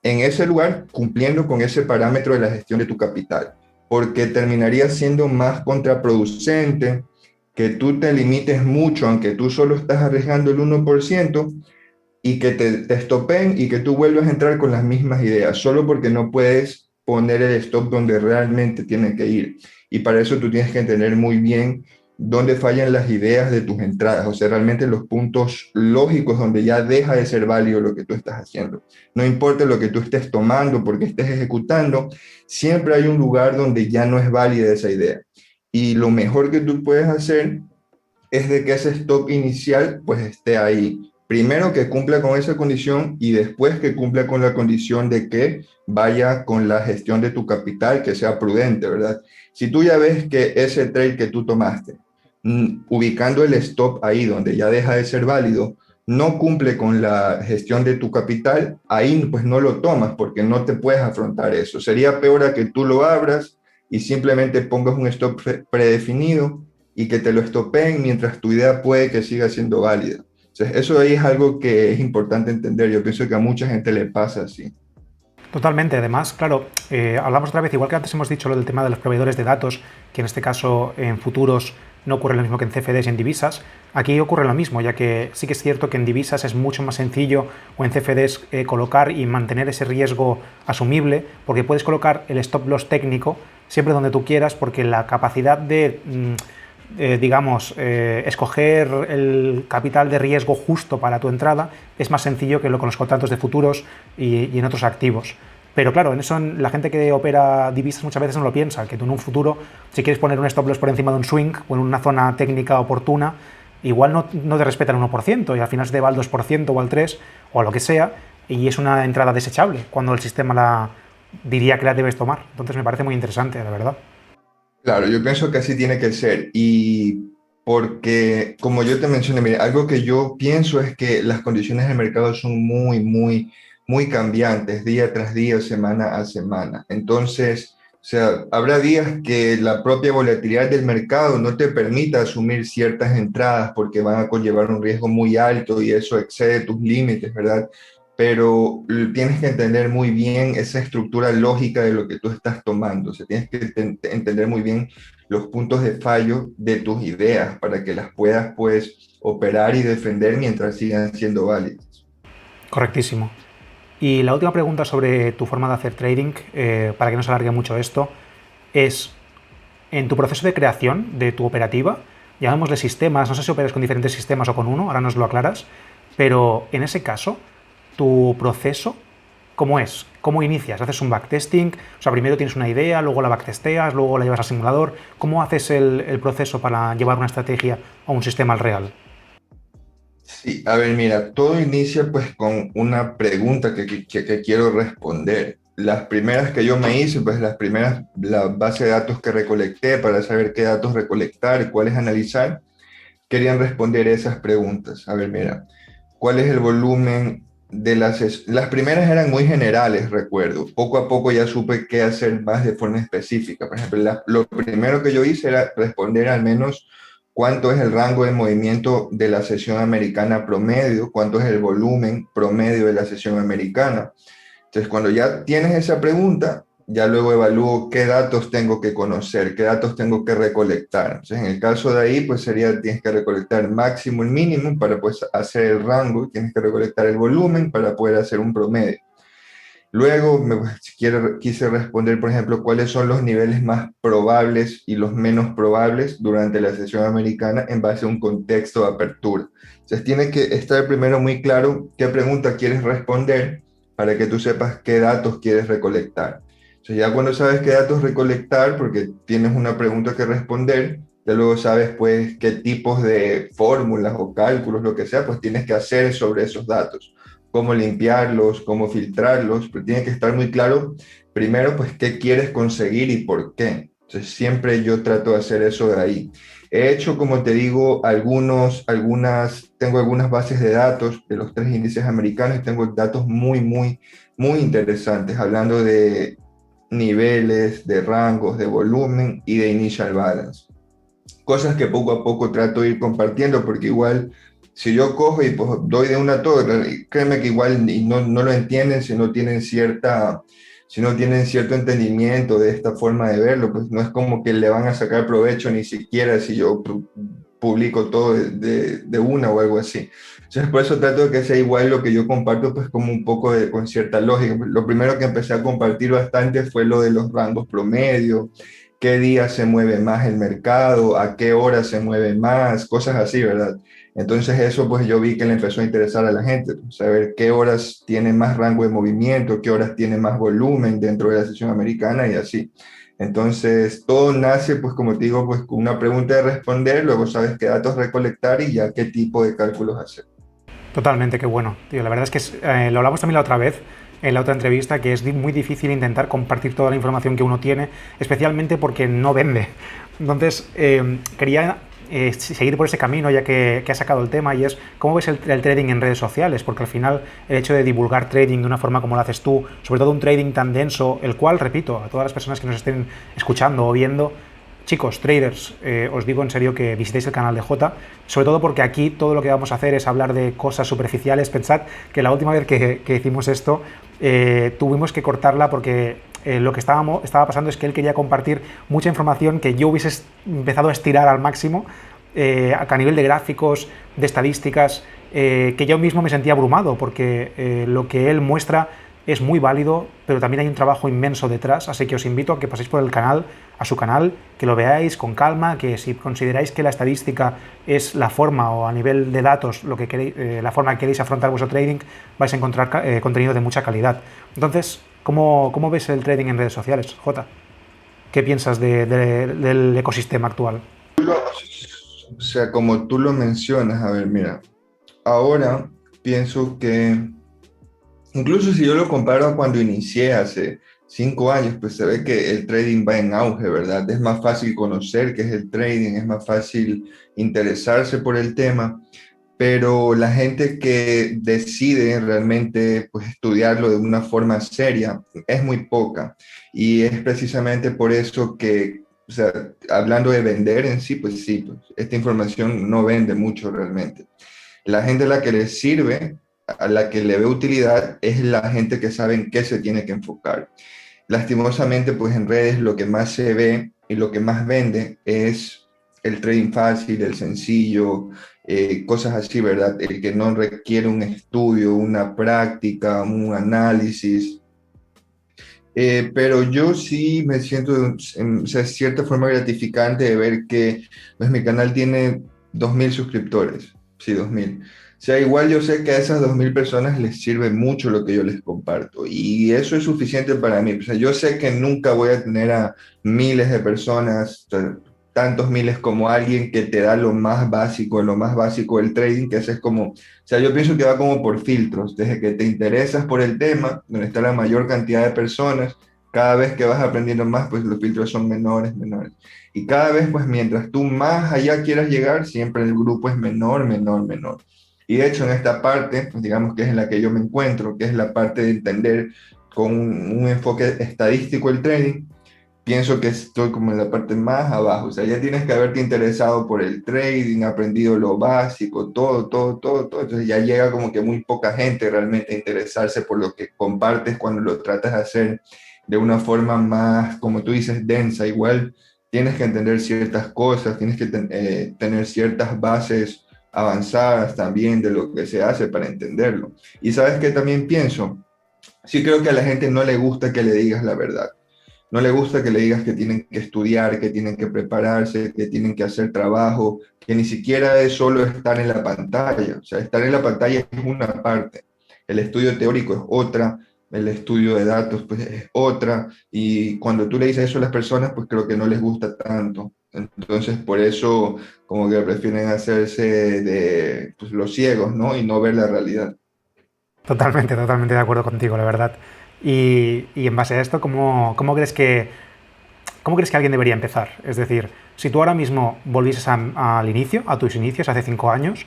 B: en ese lugar cumpliendo con ese parámetro de la gestión de tu capital, porque terminaría siendo más contraproducente que tú te limites mucho, aunque tú solo estás arriesgando el 1%, y que te stopeen y que tú vuelvas a entrar con las mismas ideas, solo porque no puedes poner el stop donde realmente tiene que ir. Y para eso tú tienes que entender muy bien dónde fallan las ideas de tus entradas, o sea, realmente los puntos lógicos donde ya deja de ser válido lo que tú estás haciendo. No importa lo que tú estés tomando, porque estés ejecutando, siempre hay un lugar donde ya no es válida esa idea. Y lo mejor que tú puedes hacer es de que ese stop inicial pues esté ahí. Primero que cumpla con esa condición y después que cumpla con la condición de que vaya con la gestión de tu capital, que sea prudente, ¿verdad? Si tú ya ves que ese trade que tú tomaste, ubicando el stop ahí donde ya deja de ser válido, no cumple con la gestión de tu capital, ahí pues no lo tomas porque no te puedes afrontar eso. Sería peor a que tú lo abras y simplemente pongas un stop predefinido y que te lo estopeen mientras tu idea puede que siga siendo válida. Entonces, eso ahí es algo que es importante entender. Yo pienso que a mucha gente le pasa así.
A: Totalmente, además, claro, hablamos otra vez, igual que antes hemos dicho lo del tema de los proveedores de datos, que en este caso en futuros no ocurre lo mismo que en CFDs y en divisas, aquí ocurre lo mismo, ya que sí que es cierto que en divisas es mucho más sencillo o en CFDs colocar y mantener ese riesgo asumible, porque puedes colocar el stop loss técnico siempre donde tú quieras, porque la capacidad de digamos, escoger el capital de riesgo justo para tu entrada es más sencillo que lo con los contratos de futuros y en otros activos. Pero claro, en eso la gente que opera divisas muchas veces no lo piensa, que tú en un futuro, si quieres poner un stop loss por encima de un swing o en una zona técnica oportuna, igual no te respetan el 1% y al final se te va al 2% o al 3% o a lo que sea, y es una entrada desechable cuando el sistema diría que la debes tomar. Entonces me parece muy interesante, la verdad.
B: Claro, yo pienso que así tiene que ser. Y porque, como yo te mencioné, mira, algo que yo pienso es que las condiciones del mercado son muy cambiantes, día tras día, semana a semana. Entonces, o sea, habrá días que la propia volatilidad del mercado no te permita asumir ciertas entradas porque van a conllevar un riesgo muy alto y eso excede tus límites, ¿verdad? Pero tienes que entender muy bien esa estructura lógica de lo que tú estás tomando. O sea, tienes que entender muy bien los puntos de fallo de tus ideas para que las puedas, pues, operar y defender mientras sigan siendo válidas.
A: Correctísimo. Y la última pregunta sobre tu forma de hacer trading, para que no se alargue mucho esto, es, en tu proceso de creación de tu operativa, llamémosle sistemas, no sé si operas con diferentes sistemas o con uno, ahora nos lo aclaras, pero en ese caso, tu proceso, ¿cómo es? ¿Cómo inicias? ¿Haces un backtesting? O sea, primero tienes una idea, luego la backtesteas, luego la llevas al simulador. ¿Cómo haces el proceso para llevar una estrategia o un sistema al real?
B: Sí, a ver, mira, todo inicia pues con una pregunta que quiero responder. Las primeras que yo me hice, pues las primeras, la base de datos que recolecté para saber qué datos recolectar, cuáles analizar, querían responder esas preguntas. A ver, mira, ¿cuál es el volumen de las primeras eran muy generales, recuerdo. Poco a poco ya supe qué hacer más de forma específica. Por ejemplo, lo primero que yo hice era responder al menos cuánto es el rango de movimiento de la sesión americana promedio, cuánto es el volumen promedio de la sesión americana. Entonces, cuando ya tienes esa pregunta, ya luego evalúo qué datos tengo que conocer, qué datos tengo que recolectar. Entonces, en el caso de ahí, pues sería, tienes que recolectar el máximo, el mínimo para pues hacer el rango, tienes que recolectar el volumen para poder hacer un promedio. Luego, quise responder, por ejemplo, cuáles son los niveles más probables y los menos probables durante la sesión americana en base a un contexto de apertura. Entonces, tiene que estar primero muy claro qué pregunta quieres responder para que tú sepas qué datos quieres recolectar. Entonces, ya cuando sabes qué datos recolectar, porque tienes una pregunta que responder, ya luego sabes, pues, qué tipos de fórmulas o cálculos, lo que sea, pues tienes que hacer sobre esos datos, cómo limpiarlos, cómo filtrarlos, pero tiene que estar muy claro primero pues qué quieres conseguir y por qué. Entonces siempre yo trato de hacer eso de ahí. He hecho, como te digo, tengo algunas bases de datos de los tres índices americanos y tengo datos muy interesantes, hablando de niveles, de rangos, de volumen y de initial balance. Cosas que poco a poco trato de ir compartiendo, porque igual si yo cojo y pues doy de una a todo, créeme que igual y no lo entienden si no tienen cierto entendimiento de esta forma de verlo, pues no es como que le van a sacar provecho ni siquiera si yo publico todo de una o algo así. Entonces por eso trato de que sea igual lo que yo comparto, pues como un poco con cierta lógica. Lo primero que empecé a compartir bastante fue lo de los rangos promedio, qué día se mueve más el mercado, a qué hora se mueve más, cosas así, ¿verdad? Entonces eso pues yo vi que le empezó a interesar a la gente, pues, saber qué horas tiene más rango de movimiento, qué horas tiene más volumen dentro de la sesión americana y así. Entonces todo nace pues como te digo pues con una pregunta de responder, luego sabes qué datos recolectar y ya qué tipo de cálculos hacer.
A: Totalmente, qué bueno, tío. La verdad es que lo hablamos también la otra vez, en la otra entrevista, que es muy difícil intentar compartir toda la información que uno tiene, especialmente porque no vende. Entonces, quería seguir por ese camino, ya que has sacado el tema, y es cómo ves el trading en redes sociales, porque al final el hecho de divulgar trading de una forma como lo haces tú, sobre todo un trading tan denso, el cual, repito, a todas las personas que nos estén escuchando o viendo, chicos, traders, os digo en serio que visitéis el canal de Jota, sobre todo porque aquí todo lo que vamos a hacer es hablar de cosas superficiales. Pensad que la última vez que hicimos esto tuvimos que cortarla porque lo que estaba pasando es que él quería compartir mucha información que yo hubiese empezado a estirar al máximo, a nivel de gráficos, de estadísticas, que yo mismo me sentía abrumado porque lo que él muestra es muy válido, pero también hay un trabajo inmenso detrás, así que os invito a que paséis por el canal, a su canal, que lo veáis con calma, que si consideráis que la estadística es la forma o a nivel de datos lo que queréis, la forma que queréis afrontar vuestro trading, vais a encontrar contenido de mucha calidad. Entonces, ¿cómo ves el trading en redes sociales, Jota? ¿Qué piensas del ecosistema actual?
B: O sea, como tú lo mencionas, a ver, mira, ahora pienso que incluso si yo lo comparo a cuando inicié hace 5 años, pues se ve que el trading va en auge, ¿verdad? Es más fácil conocer qué es el trading, es más fácil interesarse por el tema, pero la gente que decide realmente pues, estudiarlo de una forma seria es muy poca. Y es precisamente por eso que, o sea, hablando de vender en sí, pues sí, pues, esta información no vende mucho realmente. La gente a la que le sirve, a la que le ve utilidad, es la gente que sabe en qué se tiene que enfocar. Lastimosamente, pues en redes lo que más se ve y lo que más vende es el trading fácil, el sencillo, cosas así, ¿verdad? El que no requiere un estudio, una práctica, un análisis. Pero yo sí me siento o sea, cierta forma gratificante de ver que pues, mi canal tiene 2.000 suscriptores. Sí, 2.000. O sea, igual yo sé que a esas 2.000 personas les sirve mucho lo que yo les comparto y eso es suficiente para mí. O sea, yo sé que nunca voy a tener a miles de personas, o sea, tantos miles como alguien que te da lo más básico del trading, que ese es como, o sea, yo pienso que va como por filtros, desde que te interesas por el tema, donde está la mayor cantidad de personas, cada vez que vas aprendiendo más, pues los filtros son menores. Y cada vez, pues mientras tú más allá quieras llegar, siempre el grupo es menor. Y de hecho, en esta parte, pues digamos que es en la que yo me encuentro, que es la parte de entender con un enfoque estadístico el trading, pienso que estoy como en la parte más abajo. O sea, ya tienes que haberte interesado por el trading, aprendido lo básico, todo. Entonces ya llega como que muy poca gente realmente a interesarse por lo que compartes cuando lo tratas de hacer de una forma más, como tú dices, densa. Igual tienes que entender ciertas cosas, tienes que tener ciertas bases avanzadas también de lo que se hace para entenderlo. Y sabes que también pienso, sí creo que a la gente no le gusta que le digas la verdad. No le gusta que le digas que tienen que estudiar, que tienen que prepararse, que tienen que hacer trabajo, que ni siquiera es solo estar en la pantalla. O sea, estar en la pantalla es una parte. El estudio teórico es otra, el estudio de datos pues es otra. Y cuando tú le dices eso a las personas, pues creo que no les gusta tanto. Entonces, por eso como que prefieren hacerse de pues, los ciegos, ¿no? Y no ver la realidad.
A: Totalmente, totalmente de acuerdo contigo, la verdad. Y en base a esto, ¿cómo crees que alguien debería empezar? Es decir, si tú ahora mismo volvieses al inicio, a tus inicios, hace 5 años,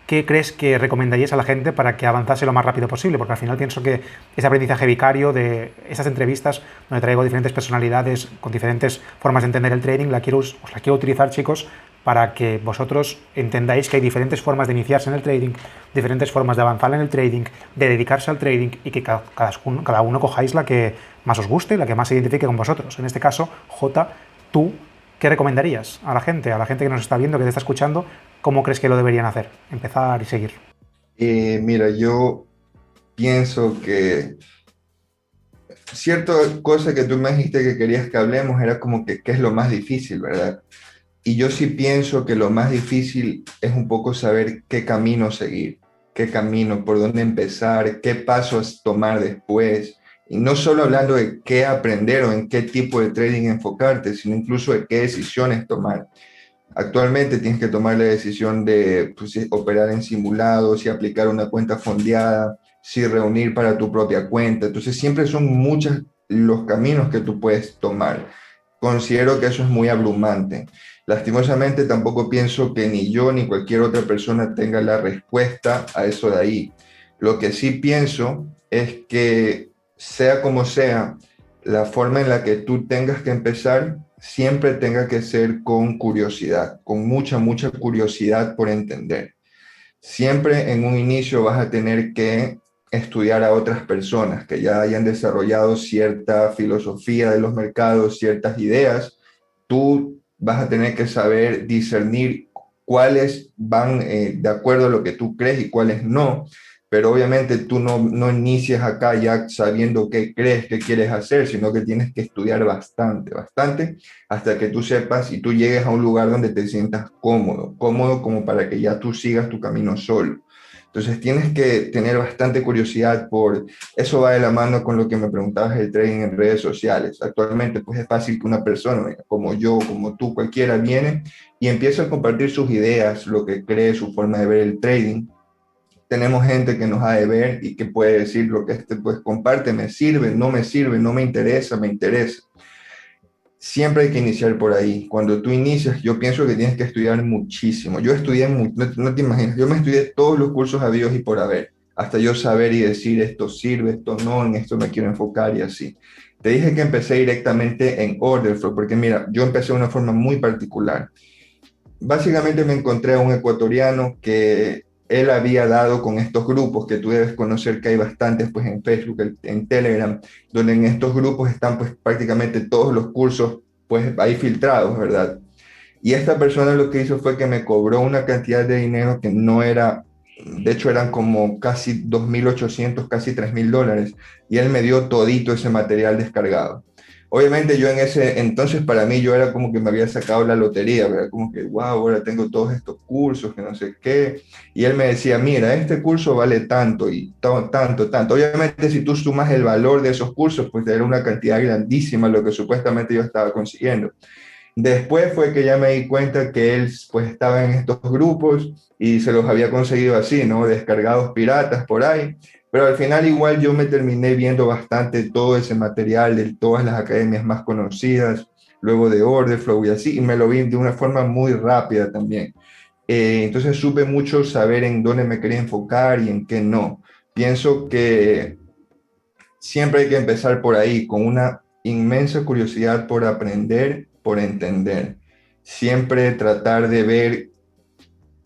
A: ¿qué crees que recomendarías a la gente para que avanzase lo más rápido posible? Porque al final pienso que ese aprendizaje vicario de esas entrevistas donde traigo diferentes personalidades con diferentes formas de entender el trading, os la quiero utilizar, chicos, para que vosotros entendáis que hay diferentes formas de iniciarse en el trading, diferentes formas de avanzar en el trading, de dedicarse al trading y que cada uno cojáis la que más os guste, la que más se identifique con vosotros. En este caso, J, tú, ¿qué recomendarías a la gente que nos está viendo, que te está escuchando? ¿Cómo crees que lo deberían hacer? Empezar y seguir.
B: Mira, yo pienso que cierta cosa que tú me dijiste que querías que hablemos era como que qué es lo más difícil, ¿verdad? Y yo sí pienso que lo más difícil es un poco saber qué camino seguir, qué camino, por dónde empezar, qué pasos tomar después. Y no solo hablando de qué aprender o en qué tipo de trading enfocarte, sino incluso de qué decisiones tomar. Actualmente tienes que tomar la decisión de pues, si operar en simulados, si aplicar una cuenta fondeada, si reunir para tu propia cuenta. Entonces siempre son muchos los caminos que tú puedes tomar. Considero que eso es muy abrumante. Lastimosamente tampoco pienso que ni yo ni cualquier otra persona tenga la respuesta a eso de ahí. Lo que sí pienso es que sea como sea, la forma en la que tú tengas que empezar siempre tenga que ser con curiosidad, con mucha, mucha curiosidad por entender. Siempre en un inicio vas a tener que estudiar a otras personas que ya hayan desarrollado cierta filosofía de los mercados, ciertas ideas. Tú vas a tener que saber discernir cuáles van de acuerdo a lo que tú crees y cuáles no. Pero obviamente tú no inicias acá ya sabiendo qué crees, qué quieres hacer, sino que tienes que estudiar bastante, bastante, hasta que tú sepas y tú llegues a un lugar donde te sientas cómodo, cómodo como para que ya tú sigas tu camino solo. Entonces tienes que tener bastante curiosidad por, eso va de la mano con lo que me preguntabas el trading en redes sociales. Actualmente pues es fácil que una persona como yo, como tú, cualquiera viene y empieza a compartir sus ideas, lo que cree, su forma de ver el trading. Tenemos gente que nos ha de ver y que puede decir lo que pues comparte, me sirve, no me interesa, me interesa. Siempre hay que iniciar por ahí. Cuando tú inicias, yo pienso que tienes que estudiar muchísimo. Yo estudié, no te imaginas, yo me estudié todos los cursos habidos y por haber, hasta yo saber y decir esto sirve, esto no, en esto me quiero enfocar y así. Te dije que empecé directamente en order flow, porque mira, yo empecé de una forma muy particular. Básicamente me encontré a un ecuatoriano que él había dado con estos grupos que tú debes conocer, que hay bastantes pues en Facebook, en Telegram, donde en estos grupos están pues prácticamente todos los cursos pues ahí filtrados, ¿verdad? Y esta persona lo que hizo fue que me cobró una cantidad de dinero que no era, de hecho eran como casi 2.800, casi $3.000, y él me dio todito ese material descargado. Obviamente yo en ese entonces para mí yo era como que me había sacado la lotería, ¿verdad? Como que, wow, ahora tengo todos estos cursos, que no sé qué. Y él me decía, mira, este curso vale tanto y tanto, tanto. Obviamente si tú sumas el valor de esos cursos, pues era una cantidad grandísima lo que supuestamente yo estaba consiguiendo. Después fue que ya me di cuenta que él pues estaba en estos grupos y se los había conseguido así, ¿no? Descargados piratas por ahí. Pero al final igual yo me terminé viendo bastante todo ese material de todas las academias más conocidas, luego de Orderflow y así, y me lo vi de una forma muy rápida también. Entonces supe mucho saber en dónde me quería enfocar y en qué no. Pienso que siempre hay que empezar por ahí, con una inmensa curiosidad por aprender, por entender. Siempre tratar de ver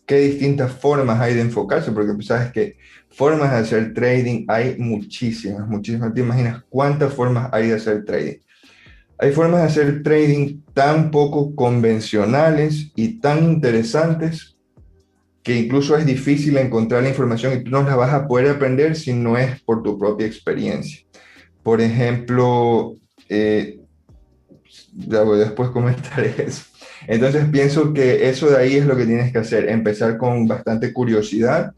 B: qué distintas formas hay de enfocarse, porque pues, sabes que Formas de hacer trading hay muchísimas, muchísimas. ¿Te imaginas cuántas formas hay de hacer trading? Hay formas de hacer trading tan poco convencionales y tan interesantes que incluso es difícil encontrar la información y tú no la vas a poder aprender si no es por tu propia experiencia. Por ejemplo, ya voy después comentaré eso. Entonces pienso que eso de ahí es lo que tienes que hacer, empezar con bastante curiosidad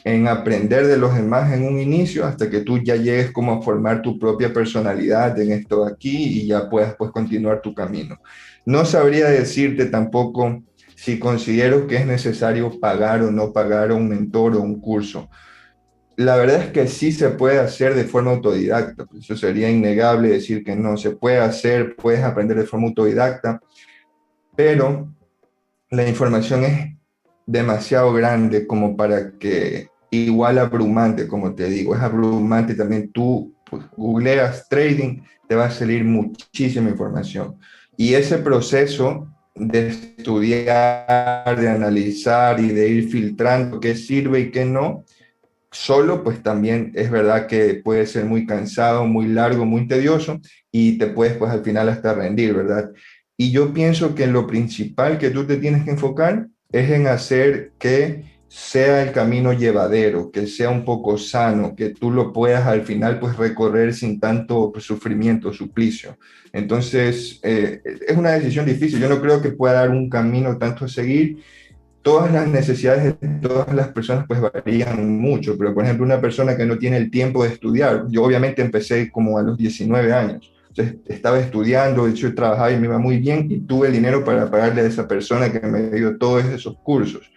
B: en aprender de los demás en un inicio hasta que tú ya llegues como a formar tu propia personalidad en esto de aquí y ya puedas pues continuar tu camino. No sabría decirte tampoco si considero que es necesario pagar o no pagar a un mentor o un curso. La verdad es que sí se puede hacer de forma autodidacta, pues eso sería innegable decir que no se puede hacer, puedes aprender de forma autodidacta, pero la información es demasiado grande como para que igual abrumante, como te digo, es abrumante también tú pues, googleas trading, te va a salir muchísima información. Y ese proceso de estudiar, de analizar y de ir filtrando qué sirve y qué no, solo pues también es verdad que puede ser muy cansado, muy largo, muy tedioso y te puedes pues al final hasta rendir, ¿verdad? Y yo pienso que lo principal que tú te tienes que enfocar es en hacer que sea el camino llevadero, que sea un poco sano, que tú lo puedas al final pues recorrer sin tanto pues, sufrimiento, suplicio. Entonces, es una decisión difícil. Yo no creo que pueda dar un camino tanto a seguir. Todas las necesidades de todas las personas pues varían mucho, pero por ejemplo una persona que no tiene el tiempo de estudiar, yo obviamente empecé como a los 19 años, entonces estaba estudiando, de hecho trabajaba y me iba muy bien y tuve el dinero para pagarle a esa persona que me dio todos esos cursos.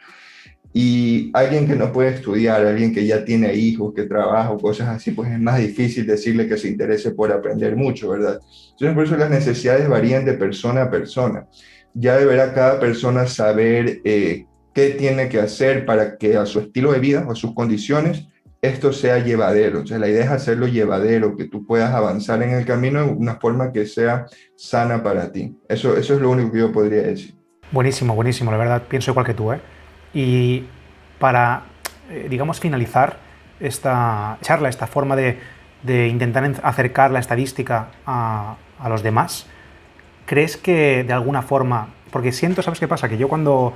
B: Y alguien que no puede estudiar, alguien que ya tiene hijos, que trabaja o cosas así, pues es más difícil decirle que se interese por aprender mucho, ¿verdad? Entonces por eso las necesidades varían de persona a persona. Ya deberá cada persona saber qué tiene que hacer para que a su estilo de vida o a sus condiciones esto sea llevadero. Entonces la idea es hacerlo llevadero, que tú puedas avanzar en el camino de una forma que sea sana para ti. Eso es lo único que yo podría decir.
A: Buenísimo, buenísimo, la verdad, pienso igual que tú, ¿eh? Y para, digamos, finalizar esta charla, esta forma de intentar acercar la estadística a los demás, ¿crees que de alguna forma, porque siento, ¿sabes qué pasa? Que yo cuando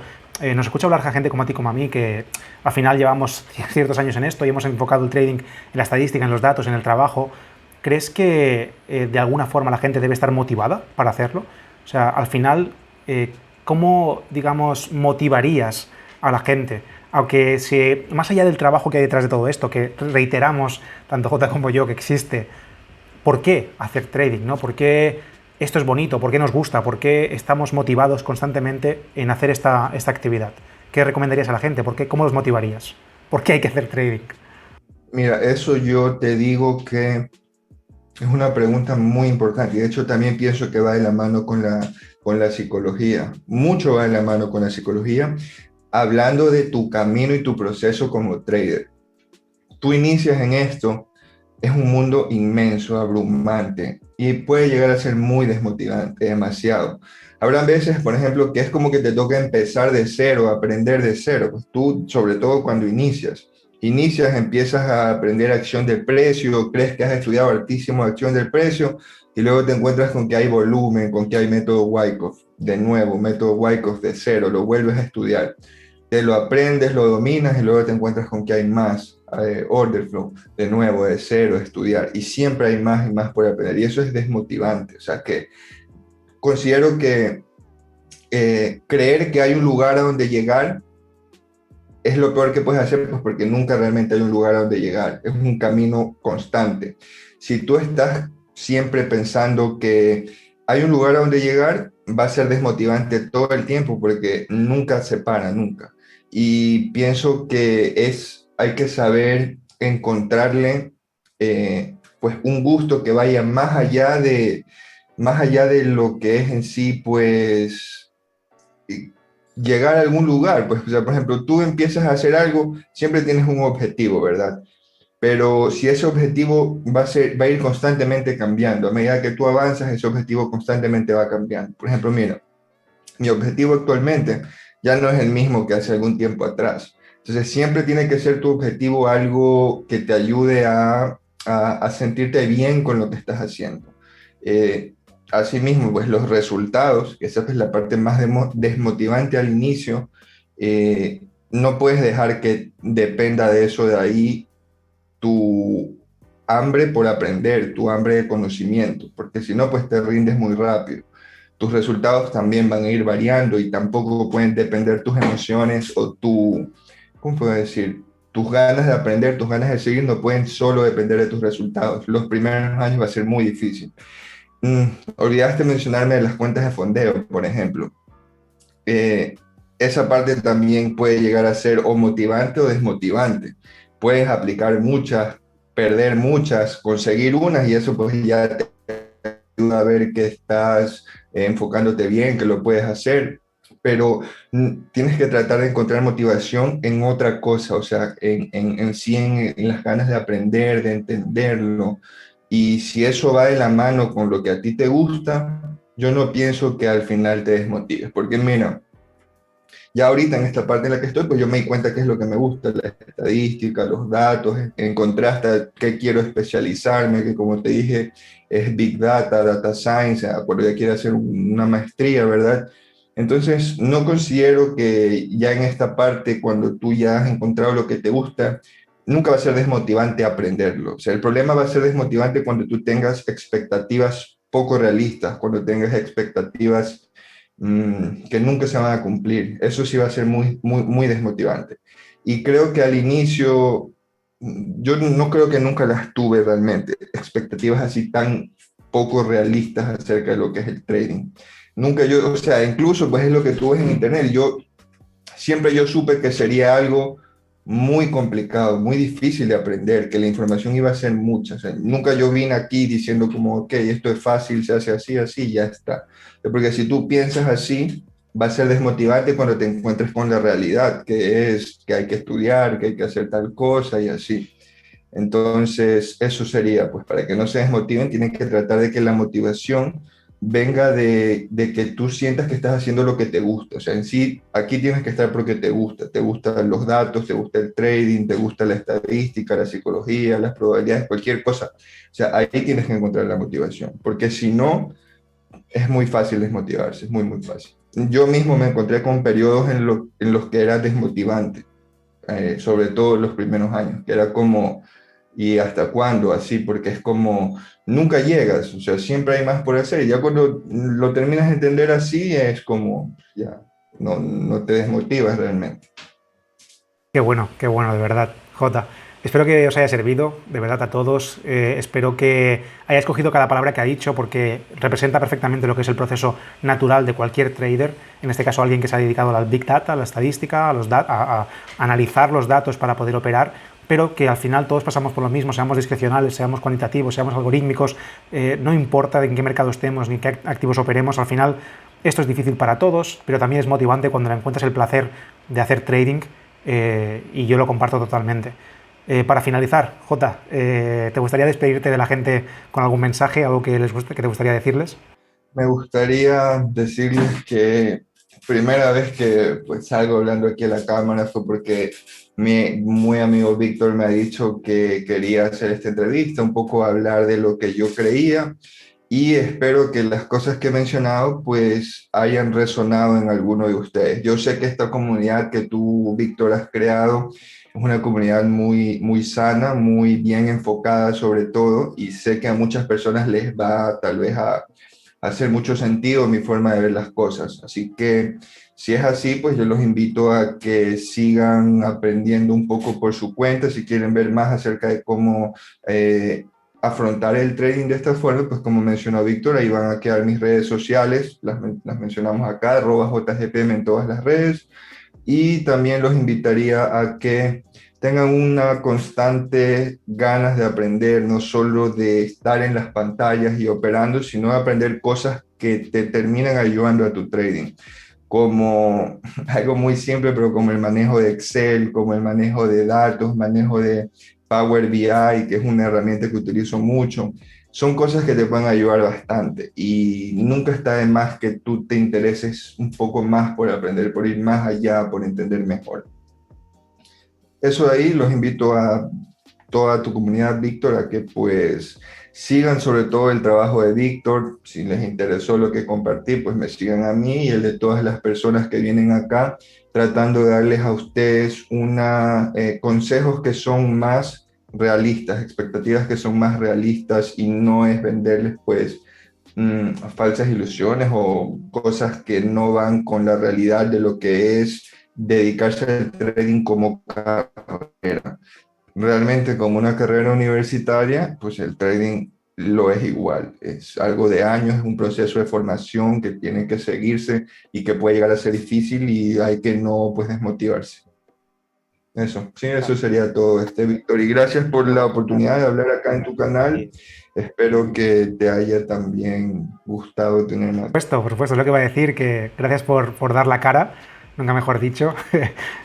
A: nos escucha hablar gente como a ti, como a mí, que al final llevamos ciertos años en esto y hemos enfocado el trading en la estadística, en los datos, en el trabajo, ¿crees que de alguna forma la gente debe estar motivada para hacerlo? O sea, al final, ¿cómo, digamos, motivarías a la gente? Aunque más allá del trabajo que hay detrás de todo esto, que reiteramos, tanto J como yo, que existe, ¿por qué hacer trading? ¿No? ¿Por qué esto es bonito? ¿Por qué nos gusta? ¿Por qué estamos motivados constantemente en hacer esta actividad? ¿Qué recomendarías a la gente? ¿Cómo los motivarías? ¿Por qué hay que hacer trading?
B: Mira, eso yo te digo que es una pregunta muy importante y de hecho también pienso que va de la mano con la psicología. Mucho va de la mano con la psicología, hablando de tu camino y tu proceso como trader. Tú inicias en esto, es un mundo inmenso, abrumante y puede llegar a ser muy desmotivante, demasiado. Habrán veces, por ejemplo, que es como que te toca empezar de cero, aprender de cero. Pues tú, sobre todo cuando inicias, empiezas a aprender acción del precio, crees que has estudiado altísimo acción del precio y luego te encuentras con que hay volumen, con que hay método Wyckoff, de nuevo, método Wyckoff de cero, lo vuelves a estudiar, te lo aprendes, lo dominas y luego te encuentras con que hay más, order flow, de nuevo, de cero, estudiar, y siempre hay más y más por aprender, y eso es desmotivante, o sea que considero que creer que hay un lugar a donde llegar es lo peor que puedes hacer, pues porque nunca realmente hay un lugar a donde llegar, es un camino constante. Si tú estás siempre pensando que hay un lugar a donde llegar, va a ser desmotivante todo el tiempo porque nunca se para, nunca. Y pienso que hay que saber encontrarle pues un gusto que vaya más allá de lo que es en sí, pues llegar a algún lugar, pues, o sea, por ejemplo, tú empiezas a hacer algo, siempre tienes un objetivo, ¿verdad? Pero si ese objetivo va a ir constantemente cambiando, a medida que tú avanzas, ese objetivo constantemente va cambiando. Por ejemplo, mira, mi objetivo actualmente ya no es el mismo que hace algún tiempo atrás. Entonces siempre tiene que ser tu objetivo algo que te ayude a sentirte bien con lo que estás haciendo. Eh, Asimismo, pues los resultados, que esa es la parte más desmotivante al inicio, no puedes dejar que dependa de eso de ahí tu hambre por aprender, tu hambre de conocimiento, porque si no, pues te rindes muy rápido. Tus resultados también van a ir variando y tampoco pueden depender tus emociones o ¿cómo puedo decir? Tus ganas de aprender, tus ganas de seguir no pueden solo depender de tus resultados. Los primeros años va a ser muy difícil. Mm, Olvidaste mencionarme de las cuentas de fondeo, por ejemplo. eh, Esa parte también puede llegar a ser o motivante o desmotivante. Puedes aplicar muchas, perder muchas, conseguir unas y eso pues ya te ayuda a ver que estás enfocándote bien, que lo puedes hacer, pero tienes que tratar de encontrar motivación en otra cosa, o sea, en sí, en las ganas de aprender, de entenderlo. Y si eso va de la mano con lo que a ti te gusta, yo no pienso que al final te desmotives, porque mira, ya ahorita en esta parte en la que estoy, pues yo me di cuenta qué es lo que me gusta, la estadística, los datos, encontré hasta qué quiero especializarme, que como te dije, es Big Data, Data Science, por ya quiero hacer una maestría, ¿verdad? Entonces, no considero que ya en esta parte, cuando tú ya has encontrado lo que te gusta, nunca va a ser desmotivante aprenderlo. O sea, el problema va a ser desmotivante cuando tú tengas expectativas poco realistas, cuando tengas expectativas que nunca se van a cumplir. Eso sí va a ser muy, muy, muy desmotivante. Y creo que al inicio, yo no creo que nunca las tuve realmente, expectativas así tan poco realistas acerca de lo que es el trading. Nunca yo, o sea, incluso pues es lo que tú ves en internet, siempre yo supe que sería algo muy complicado, muy difícil de aprender, que la información iba a ser mucha. O sea, nunca yo vine aquí diciendo como, ok, esto es fácil, se hace así, así, ya está. Porque si tú piensas así, va a ser desmotivante cuando te encuentres con la realidad, que es que hay que estudiar, que hay que hacer tal cosa y así. Entonces, eso sería, pues para que no se desmotiven, tienen que tratar de que la motivación venga de que tú sientas que estás haciendo lo que te gusta. O sea, en sí, aquí tienes que estar porque te gustan los datos, te gusta el trading, te gusta la estadística, la psicología, las probabilidades, cualquier cosa. O sea, ahí tienes que encontrar la motivación, porque si no, es muy fácil desmotivarse, es muy, muy fácil. Yo mismo me encontré con periodos en los que era desmotivante, sobre todo en los primeros años, que era como, ¿y hasta cuándo? Así, porque es como, nunca llegas, o sea, siempre hay más por hacer, y ya cuando lo terminas de entender así, es como, ya, no te desmotivas realmente.
A: Qué bueno, de verdad, Jota. Espero que os haya servido, de verdad, a todos. Espero que hayáis cogido cada palabra que ha dicho porque representa perfectamente lo que es el proceso natural de cualquier trader, en este caso alguien que se ha dedicado al Big Data, a la estadística, a analizar los datos para poder operar, pero que al final todos pasamos por lo mismo, seamos discrecionales, seamos cuantitativos, seamos algorítmicos, no importa en qué mercado estemos ni qué activos operemos, al final esto es difícil para todos, pero también es motivante cuando le encuentras el placer de hacer trading, y yo lo comparto totalmente. Para finalizar, Jota, ¿te gustaría despedirte de la gente con algún mensaje, algo que te gustaría decirles?
B: Me gustaría decirles que primera vez que pues salgo hablando aquí a la cámara fue porque mi muy amigo Víctor me ha dicho que quería hacer esta entrevista, un poco hablar de lo que yo creía y espero que las cosas que he mencionado pues hayan resonado en alguno de ustedes. Yo sé que esta comunidad que tú, Víctor, has creado es una comunidad muy, muy sana, muy bien enfocada sobre todo y sé que a muchas personas les va tal vez a hacer mucho sentido mi forma de ver las cosas. Así que si es así, pues yo los invito a que sigan aprendiendo un poco por su cuenta. Si quieren ver más acerca de cómo afrontar el trading de esta forma, pues como mencionó Víctor, ahí van a quedar mis redes sociales, las mencionamos acá, @jgpm en todas las redes. Y también los invitaría a que tengan una constante ganas de aprender, no solo de estar en las pantallas y operando, sino de aprender cosas que te terminan ayudando a tu trading, como algo muy simple, pero como el manejo de Excel, como el manejo de datos, manejo de Power BI, que es una herramienta que utilizo mucho. Son cosas que te pueden ayudar bastante y nunca está de más que tú te intereses un poco más por aprender, por ir más allá, por entender mejor. eso de ahí los invito a toda tu comunidad, Víctor, a que pues sigan sobre todo el trabajo de Víctor. Si les interesó lo que compartí, pues me sigan a mí y el de todas las personas que vienen acá, tratando de darles a ustedes consejos que son más realistas, expectativas que son más realistas, y no es venderles pues falsas ilusiones o cosas que no van con la realidad de lo que es dedicarse al trading como carrera. Realmente como una carrera universitaria, pues el trading lo es igual, es algo de años, es un proceso de formación que tiene que seguirse y que puede llegar a ser difícil, y hay que no pues desmotivarse. Eso, sí, eso sería todo, Víctor, y gracias por la oportunidad de hablar acá en tu canal. Espero que te haya también gustado tenerme acá.
A: Por supuesto, es lo que iba a decir, que gracias por dar la cara, nunca mejor dicho.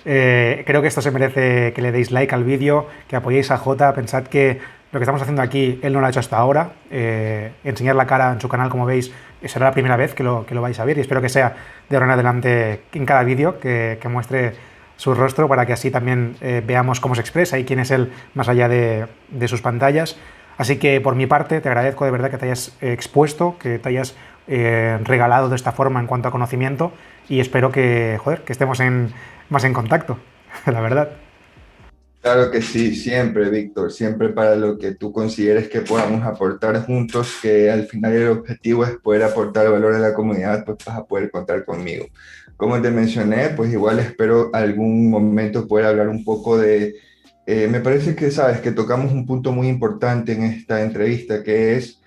A: Creo que esto se merece que le deis like al vídeo, que apoyéis a Jota. Pensad que lo que estamos haciendo aquí, él no lo ha hecho hasta ahora. Enseñar la cara en su canal, como veis, será la primera vez que lo vais a ver, y espero que sea de ahora en adelante en cada vídeo que muestre su rostro, para que así también veamos cómo se expresa y quién es él más allá de sus pantallas. Así que por mi parte te agradezco de verdad que te hayas expuesto, que te hayas regalado de esta forma en cuanto a conocimiento, y espero que, joder, que estemos más en contacto, la verdad.
B: Claro que sí, siempre, Víctor, siempre para lo que tú consideres que podamos aportar juntos, que al final el objetivo es poder aportar valor a la comunidad, pues vas a poder contar conmigo. Como te mencioné, pues igual espero algún momento poder hablar un poco me parece que sabes que tocamos un punto muy importante en esta entrevista, que es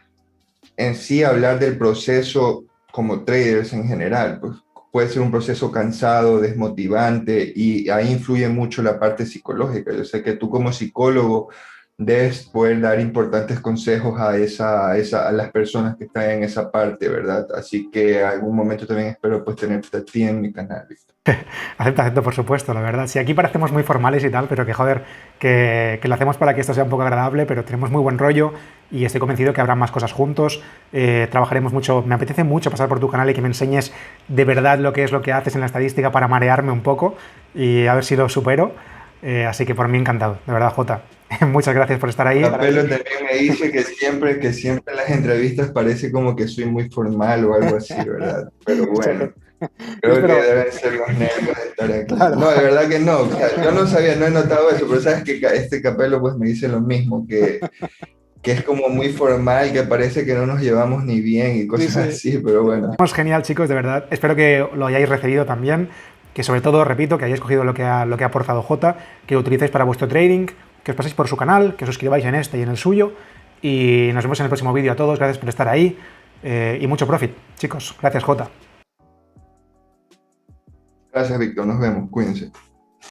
B: en sí hablar del proceso como traders en general. Pues puede ser un proceso cansado, desmotivante, y ahí influye mucho la parte psicológica. Yo sé que tú como psicólogo debes poder dar importantes consejos a las personas que están en esa parte, ¿verdad? Así que algún momento también espero pues tenerte a ti en mi canal, Víctor.
A: Acepto, por supuesto, la verdad. Sí, aquí parecemos muy formales y tal, pero que joder, que lo hacemos para que esto sea un poco agradable, pero tenemos muy buen rollo y estoy convencido que habrá más cosas juntos. Trabajaremos mucho. Me apetece mucho pasar por tu canal y que me enseñes de verdad lo que es lo que haces en la estadística, para marearme un poco y a ver si lo supero. Así que por mí encantado, de verdad, Jota. Muchas gracias por estar ahí.
B: Capelo también me dice que siempre en las entrevistas parece como que soy muy formal o algo así, ¿verdad? Pero bueno. Creo que deben ser los nervios de estar aquí. Claro. No, de verdad que no. O sea, yo no sabía, no he notado eso, pero sabes que este Capelo pues me dice lo mismo, que es como muy formal, que parece que no nos llevamos ni bien y cosas así, pero bueno.
A: Genial, chicos, de verdad. Espero que lo hayáis recibido también, que sobre todo, repito, que hayáis cogido lo que ha aportado Jota, que lo utilicéis para vuestro trading, que os paséis por su canal, que os suscribáis en este y en el suyo, y nos vemos en el próximo vídeo a todos. Gracias por estar ahí y mucho profit, chicos. Gracias, Jota.
B: Gracias, Víctor. Nos vemos. Cuídense.